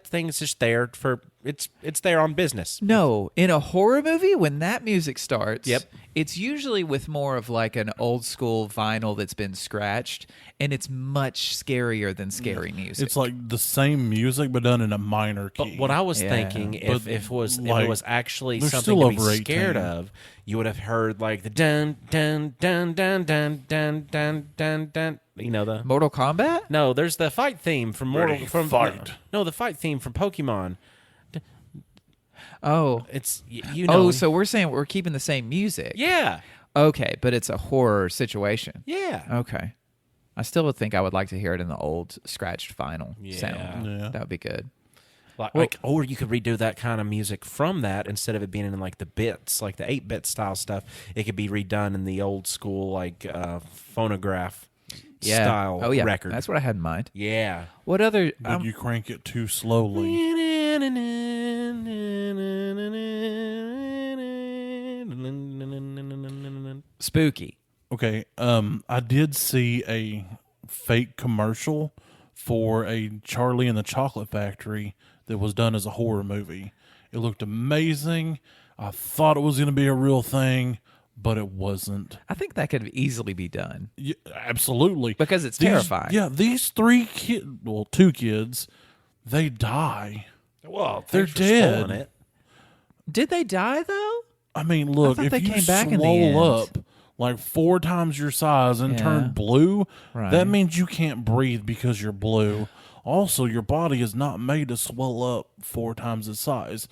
thing is just there for it's there on business. No, in a horror movie, when that music starts, Yep. it's usually with more of like an old school vinyl that's been scratched, and it's much scarier than scary music. It's like the same music, but done in a minor key. But what I was Yeah. thinking, if But, it was like, actually they're something still to be over scared 18. of, you would have heard like the dun dun dun dun dun dun dun dun dun. You know the Mortal Kombat? no. There's the fight theme from Ready, fight. No, the fight theme from Pokemon. Oh. It's you know. Oh, so we're saying we're keeping the same music. yeah, Okay, but it's a horror situation. yeah. Okay. I still would think I would like to hear it in the old scratched vinyl sound. Yeah. That would be good. Like, or you could redo that kind of music from that instead of it being in like the bits, like the 8-bit style stuff. It could be redone in the old school like phonograph Yeah. style Oh, yeah. record. That's what I had in mind. Yeah. What other... Would you crank it too slowly? spooky. Okay, I did see a fake commercial for a Charlie and the Chocolate Factory that was done as a horror movie. It looked amazing. I thought it was going to be a real thing, but it wasn't. I think that could easily be done. Yeah, absolutely. Because it's terrifying. Yeah, these 3 kids, well, 2 kids, they die. Well, They're thanks for spoiling dead. it. Did they die, though? I mean, look, thought if they you came back in the swole end. up like 4 times your size and Yeah. turn blue, Right. that means you can't breathe because you're blue. Also, your body is not made to swell up 4 times its size.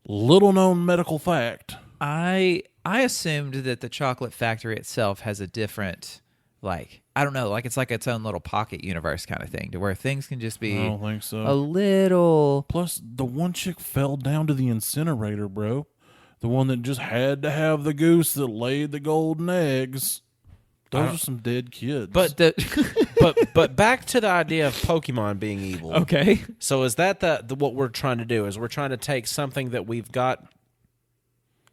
Little known medical fact. I assumed that the chocolate factory itself has a different, like, I don't know, like it's like its own little pocket universe kind of thing, to where things can just be I don't think so. a little. Plus, the one chick fell down to the incinerator, bro. The one that just had to have the goose that laid the golden eggs. Those are some dead kids. But but back to the idea of Pokemon being evil. Okay. So is that the what we're trying to do? Is we're trying to take something that we've got,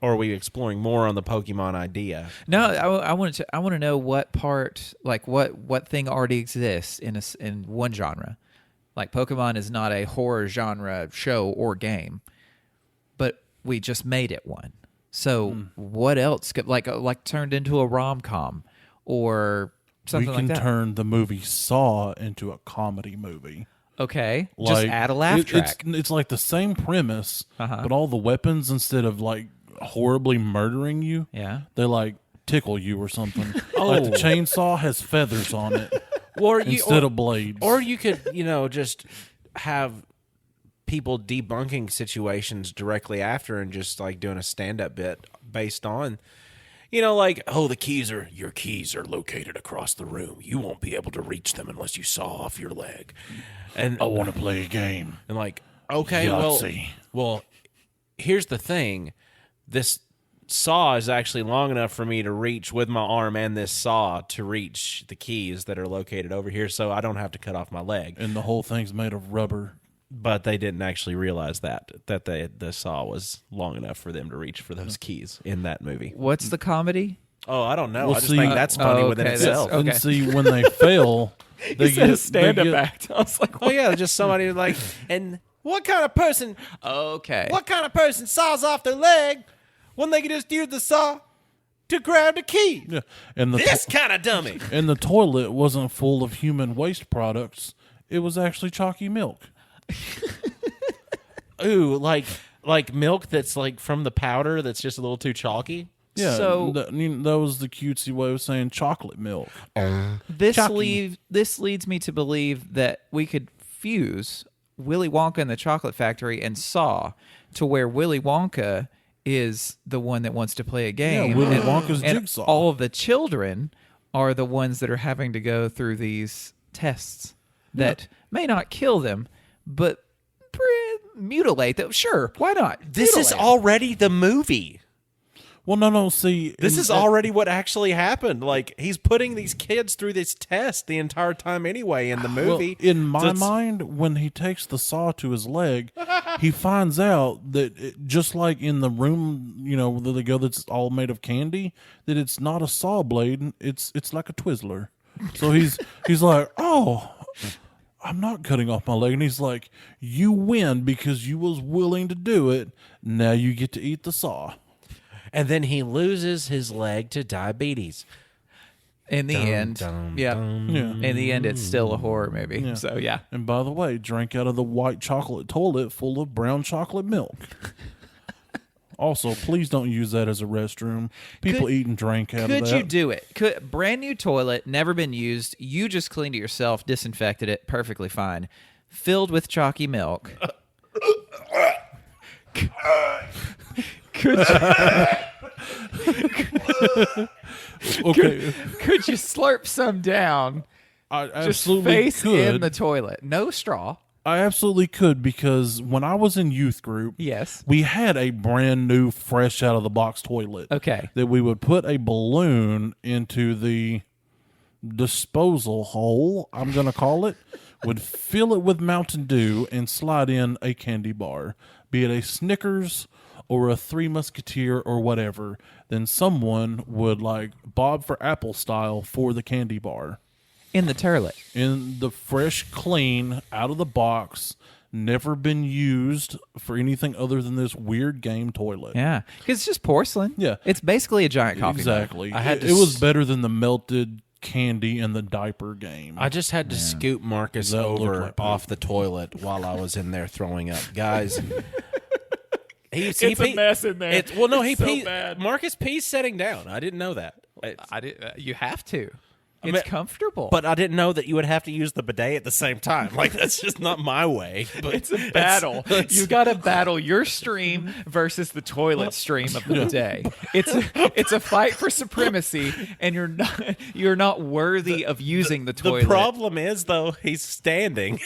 or are we exploring more on the Pokemon idea? No, I want to know what part, like what thing already exists in one genre. Like Pokemon is not a horror genre show or game, but we just made it one. So what else could like turned into a rom-com or something we like can that? turn the movie Saw into a comedy movie. Okay, just Like, add a laugh track. It's like the same premise, Uh-huh. but all the weapons, instead of like horribly murdering you, Yeah. they like tickle you or something. Like the chainsaw has feathers on it Or instead of blades. Or you could, just have people debunking situations directly after and just like doing a stand-up bit based on, like, oh, your keys are located across the room. You won't be able to reach them unless you saw off your leg. And I want to play a game. and like, okay, Yahtzee. well, here's the thing. This saw is actually long enough for me to reach with my arm and this saw to reach the keys that are located over here, so I don't have to cut off my leg. And the whole thing's made of rubber. But they didn't actually realize that the saw was long enough for them to reach for those keys in that movie. What's the comedy? Oh, I don't know. Well, I just see- think that's funny Oh, within okay, itself. that's- okay. And see, when they fail, they get stand-up they get- act. I was like, Oh yeah, just somebody like, and what kind of person Okay. saws off their leg when they can just use the saw to grab the key? Yeah, and the This kind of dummy. and the toilet wasn't full of human waste products. It was actually chalky milk. Ooh, like milk that's like from the powder that's just a little too chalky. Yeah, So- that was the cutesy way of saying chocolate milk. This Chucky. leads me to believe that we could fuse Willy Wonka and the Chocolate Factory and Saw to where Willy Wonka is the one that wants to play a game. Willy and, Wonka's and Jigsaw. all of the children are the ones that are having to go through these tests that may not kill them, but mutilate them. Sure, why not? This is Mutilate 'em. already the movie. Well, no. See, This is already what actually happened. Like, he's putting these kids through this test the entire time anyway in the movie. Well, in my So it's- mind, when he takes the saw to his leg, he finds out that just like in the room, that they go that's all made of candy, that it's not a saw blade. It's like a Twizzler. So he's like, oh, I'm not cutting off my leg. And he's like, you win because you was willing to do it. Now you get to eat the saw. And then he loses his leg to diabetes. In the end, yeah. Yeah. In the end, it's still a horror movie. Yeah. So yeah. And by the way, drank out of the white chocolate toilet full of brown chocolate milk. Also, please don't use that as a restroom. People eat and drink out of that. Could you do it? Brand new toilet, never been used. You just cleaned it yourself, disinfected it, perfectly fine. Filled with chalky milk. Okay, Could you slurp some down? I Just absolutely face could. in the toilet. No straw. I absolutely could because when I was in youth group, Yes. we had a brand new, fresh out of the box toilet. Okay. That we would put a balloon into the disposal hole, I'm going to call it, would fill it with Mountain Dew and slide in a candy bar, be it a Snickers or a Three Musketeer or whatever. Then someone would like Bob for Apple style for the candy bar. In the toilet. In the fresh, clean, out of the box, never been used for anything other than this weird game toilet. Yeah, because it's just porcelain. Yeah. It's basically a giant coffee mug. Exactly. I had it to was better than the melted candy in the diaper game. I just had to scoop Marcus That looked over like poop. off the toilet while I was in there throwing up. Guys, It's a mess in there. Well, no, he It's so pees. bad. Marcus pees sitting down. I didn't know that. I did. You have to. It's mean, comfortable. But I didn't know that you would have to use the bidet at the same time. Like, that's just not my way. But It's a battle. you got to battle your stream versus the toilet stream of the bidet. It's a fight for supremacy, and you're not worthy of using the toilet. The problem is, though, he's standing.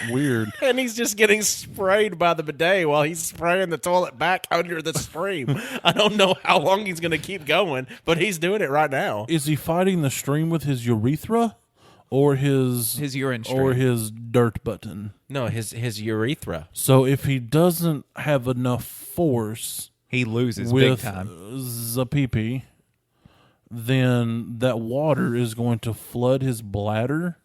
Weird. And he's just getting sprayed by the bidet while he's spraying the toilet back under the stream. I don't know how long he's going to keep going, but he's doing it right now. Is he fighting the stream with his urethra or his urine stream. or his dirt button? No, his urethra. So if he doesn't have enough force He loses big with time. the pee-pee, then that water is going to flood his bladder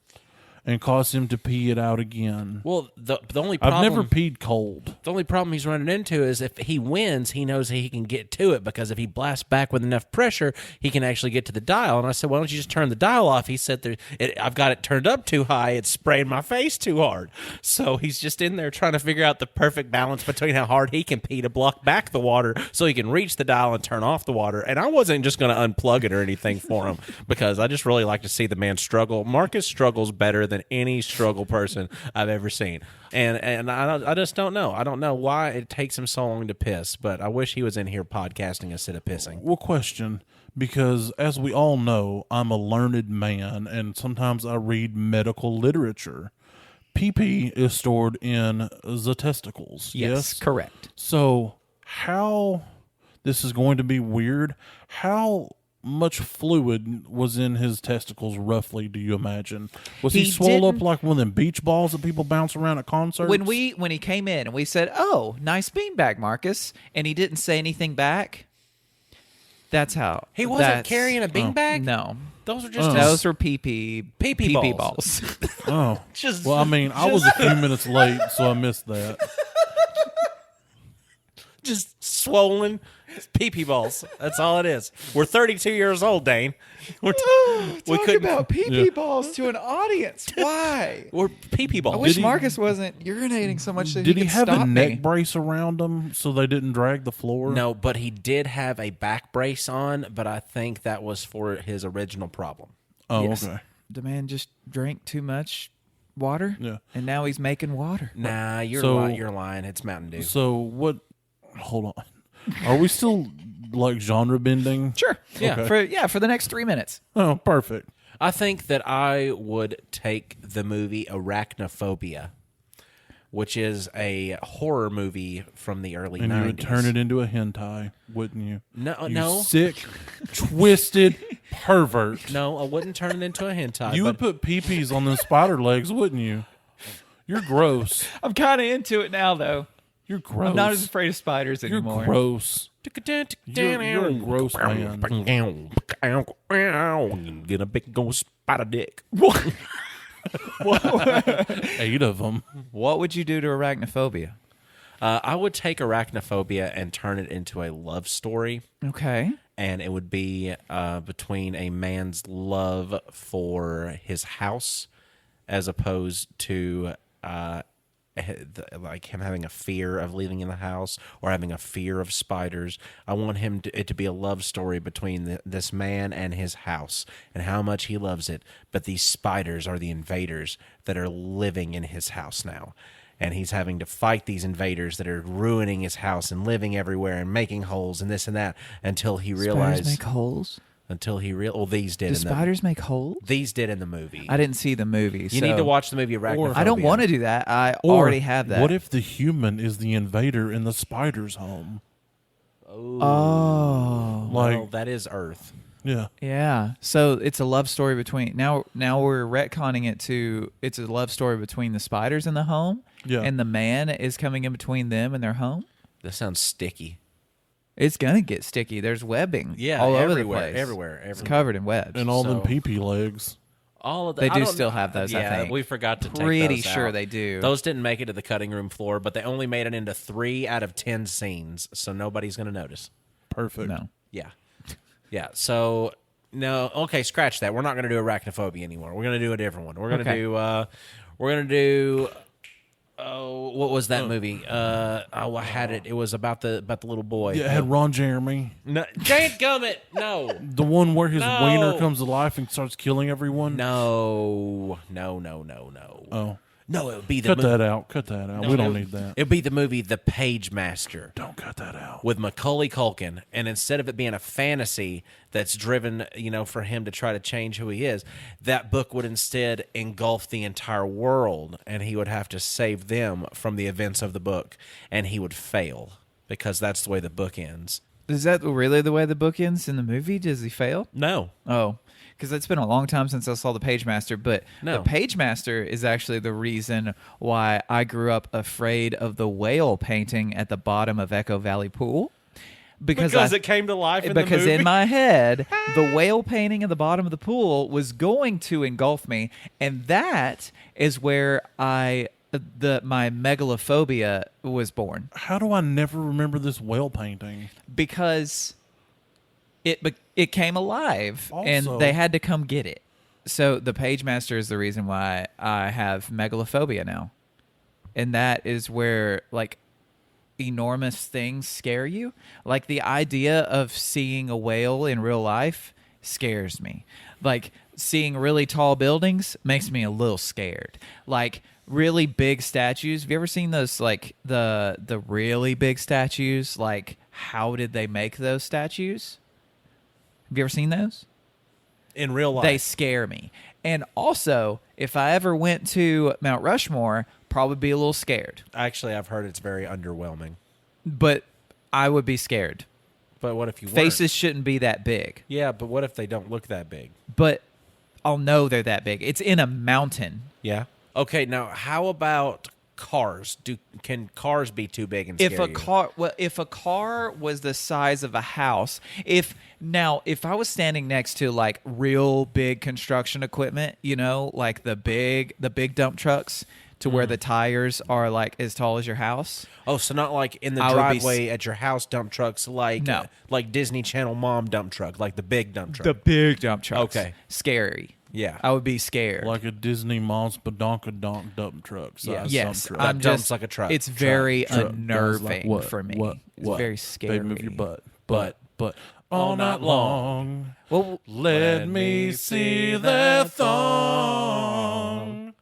and cause him to pee it out again. Well, the only problem... I've never peed cold. The only problem he's running into is if he wins, he knows he can get to it, because if he blasts back with enough pressure, he can actually get to the dial. And I said, why don't you just turn the dial off? He said, I've got it turned up too high. It's spraying my face too hard. So he's just in there trying to figure out the perfect balance between how hard he can pee to block back the water so he can reach the dial and turn off the water. And I wasn't just going to unplug it or anything for him, because I just really like to see the man struggle. Marcus struggles better than any struggle person I've ever seen. And I just don't know. I don't know why it takes him so long to piss, but I wish he was in here podcasting instead of pissing. Well, question, because as we all know, I'm a learned man, and sometimes I read medical literature. Pee-pee is stored in the testicles. Yes? Correct. So how, this is going to be weird, how much fluid was in his testicles roughly, do you imagine? Was he He swole up didn't- like one of them beach balls that people bounce around at concerts? When he came in and we said, "Oh, nice beanbag, Marcus," and he didn't say anything back, that's how He wasn't that's- carrying a beanbag? No, Those were just Oh. those were pee balls. balls. Oh. Just- Well, I mean, I was a few minutes late, so I missed that. just swollen pee-pee balls. That's all it is. We're 32 years old, Dane. We couldn't. pee balls to an audience. Why? We're pee-pee balls. I wish Did he- Marcus wasn't urinating so much that Did he could have a stop neck me. brace around him so they didn't drag the floor? No, but he did have a back brace on, but I think that was for his original problem. Oh, Yes. okay. The man just drank too much water. Yeah. And now he's making water. Nah, you're lying. It's Mountain Dew. So what? Hold on. Are we still like genre bending? Sure. Yeah. Okay. For the next 3 minutes. Oh, perfect. I think that I would take the movie Arachnophobia, which is a horror movie from the early And 90s. you would turn it into a hentai, wouldn't you? No, You no. sick, twisted pervert. No, I wouldn't turn it into a hentai. You but would put pee-pees on them spider legs, wouldn't you? You're gross. I'm kind of into it now, though. You're gross. I'm not as afraid of spiders You're anymore. gross. You're a gross man. Get a big old spider dick. 8 of them. What would you do to arachnophobia? I would take Arachnophobia and turn it into a love story. Okay. And it would be between a man's love for his house as opposed to like him having a fear of leaving in the house or having a fear of spiders. I want it to be a love story between this man and his house and how much he loves it. But these spiders are the invaders that are living in his house now. And he's having to fight these invaders that are ruining his house and living everywhere and making holes and this and that until he realized. Spiders make holes? Well, these did. Do spiders make holes? These did in the movie. I didn't see the movie. You need to watch the movie Arachnophobia. I don't want to do that. I Or already have that. What if the human is the invader in the spider's home? Oh. Like, Well, that is Earth. yeah. Yeah. So it's a love story between now we're retconning it to it's a love story between the spiders in the home. Yeah. And the man is coming in between them and their home. That sounds sticky. It's gonna get sticky. There's webbing Yeah, all over the everywhere, place. everywhere. It's covered in webs. And all them So- pee-pee legs. All of They I do don't still know. have those, I Yeah, think. we forgot to take Pretty those sure out. they do. Those didn't make it to the cutting room floor, but they only made it into 3 out of 10 scenes, so nobody's going to notice. Perfect. No. Yeah. Yeah. So, no, okay, scratch that. We're not going to do arachnophobia anymore. We're going to do a different one. We're going to do, oh, what was that movie? I had it. It was about the little boy. Yeah, it had Ron Jeremy. No, Giant Gummit. No. The one where his No. wiener comes to life and starts killing everyone. No. Oh, No, it would be the cut movie. that out. Cut that out. We don't need that. It would be the movie The Page Master. Don't cut that out. With Macaulay Culkin, and instead of it being a fantasy that's driven, for him to try to change who he is, that book would instead engulf the entire world, and he would have to save them from the events of the book, and he would fail because that's the way the book ends. Is that really the way the book ends in the movie? Does he fail? No. Oh, because it's been a long time since I saw the Page Master, but No. the Page Master is actually the reason why I grew up afraid of the whale painting at the bottom of Echo Valley Pool. Because it came to life in the because movie? in my head, the whale painting at the bottom of the pool was going to engulf me, and that is where my megalophobia was born. How do I never remember this whale painting? Because it came alive, and Also- they had to come get it. So the Page Master is the reason why I have megalophobia now, and that is where enormous things scare you. Like the idea of seeing a whale in real life scares me. Like seeing really tall buildings makes me a little scared. Like really big statues. Have you ever seen those? Like the really big statues. Like how did they make those statues? Have you ever seen those? In real life. They scare me. And also, if I ever went to Mount Rushmore, probably be a little scared. Actually, I've heard it's very underwhelming. But I would be scared. But what if you weren't? Faces shouldn't be that big. Yeah, but what if they don't look that big? But I'll know they're that big. It's in a mountain. Yeah. Okay, now how about cars? Can cars be too big and scare If a car was the size of a house, if I was standing next to like real big construction equipment, like the big dump trucks to where the tires are like as tall as your house. Oh, so not like in the I would be driveway at your house dump trucks, like No. like Disney Channel mom dump truck, like the big dump truck. big dump trucks. Okay. Scary. Yeah. I would be scared. Like a Disney Mom's Badonkadonk dump truck. Yeah. Yes, dump truck. I'm dumps just like a truck. It's very Truck. unnerving What? for me. What? It's What? very scary. Baby, move your butt. All night long. Well, Let me see that thong.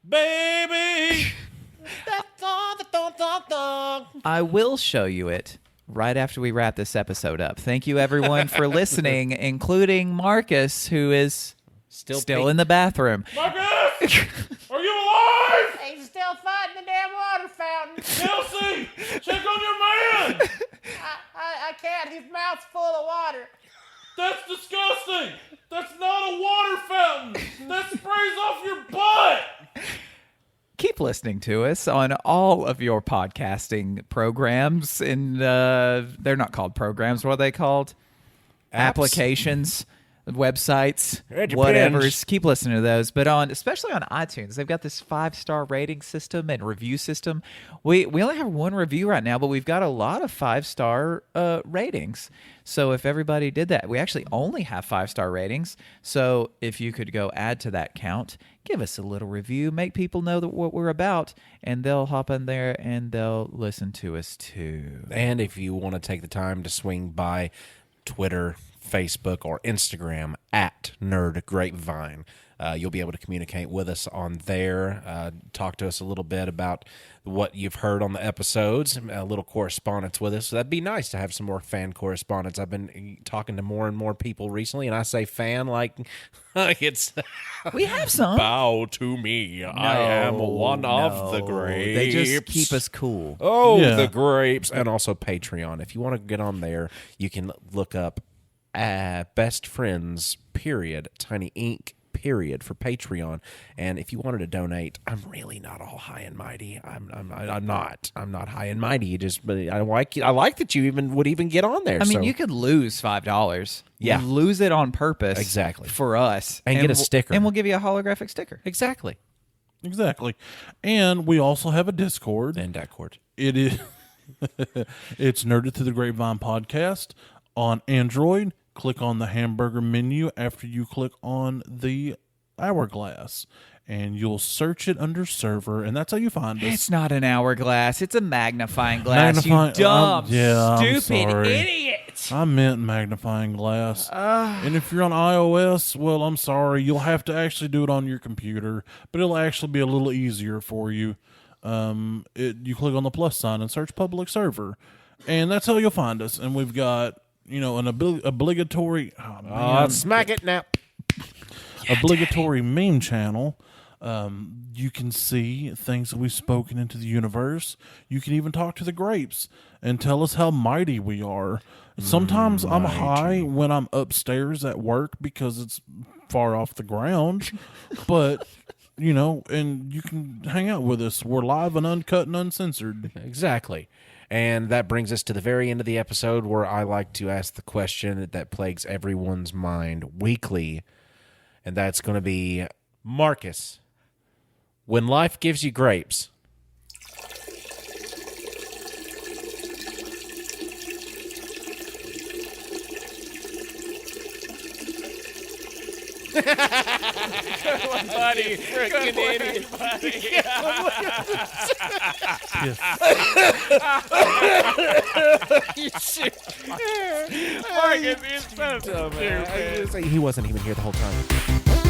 Baby. I will show you it right after we wrap this episode up. Thank you, everyone, for listening, including Marcus, who is still in the bathroom. Marcus! Are you alive? He's still fighting the damn water fountain. Kelsey! Check on your man! I can't. His mouth's full of water. That's disgusting! That's not a water fountain! That sprays off your butt! Keep listening to us on all of your podcasting programs. And they're not called programs. What are they called? Applications, websites, It depends. whatever. Keep listening to those. But especially on iTunes, they've got this 5-star rating system and review system. We only have one review right now, but we've got a lot of 5-star ratings. So if everybody did that, we actually only have 5-star ratings. So if you could go add to that count, give us a little review, make people know what we're about, and they'll hop in there and they'll listen to us too. And if you want to take the time to swing by Twitter, Facebook, or Instagram at Nerd Grapevine, you'll be able to communicate with us on there. Talk to us a little bit about what you've heard on the episodes, a little correspondence with us. So that'd be nice to have some more fan correspondence. I've been talking to more and more people recently, and I say fan like it's We have some. bow to me. I am one of the grapes. They just keep us cool. Oh, Yeah. the grapes. And also Patreon. If you want to get on there, you can look up Best Friends, period, Tiny Ink, period for Patreon. And if you wanted to donate, I'm really not all high and mighty. I'm not high and mighty. But I like that you would even get on there. I mean, you could lose $5. Yeah. Lose it on purpose. Exactly. For us. And get a sticker. And we'll give you a holographic sticker. Exactly. And we also have a Discord. And Discord. It is it's Nerded Through the Grapevine podcast on Android. Click on the hamburger menu after you click on the hourglass, and you'll search it under server, and that's how you find us. It's not an hourglass. It's a magnifying glass. You dumb, I'm stupid sorry. idiot. I meant magnifying glass. And if you're on iOS, well, I'm sorry. You'll have to actually do it on your computer, but it'll actually be a little easier for you. You click on the plus sign and search public server, and that's how you'll find us. And we've got, an obligatory smack it now. Obligatory meme channel. You can see things that we've spoken into the universe. You can even talk to the grapes and tell us how mighty we are. Sometimes I'm high when I'm upstairs at work because it's far off the ground, but and you can hang out with us. We're live and uncut and uncensored. Exactly. And that brings us to the very end of the episode, where I like to ask the question that plagues everyone's mind weekly. And that's going to be, Marcus, when life gives you grapes, buddy. Freaking idiot, buddy. Marcus is so stupid. he wasn't even here the whole time.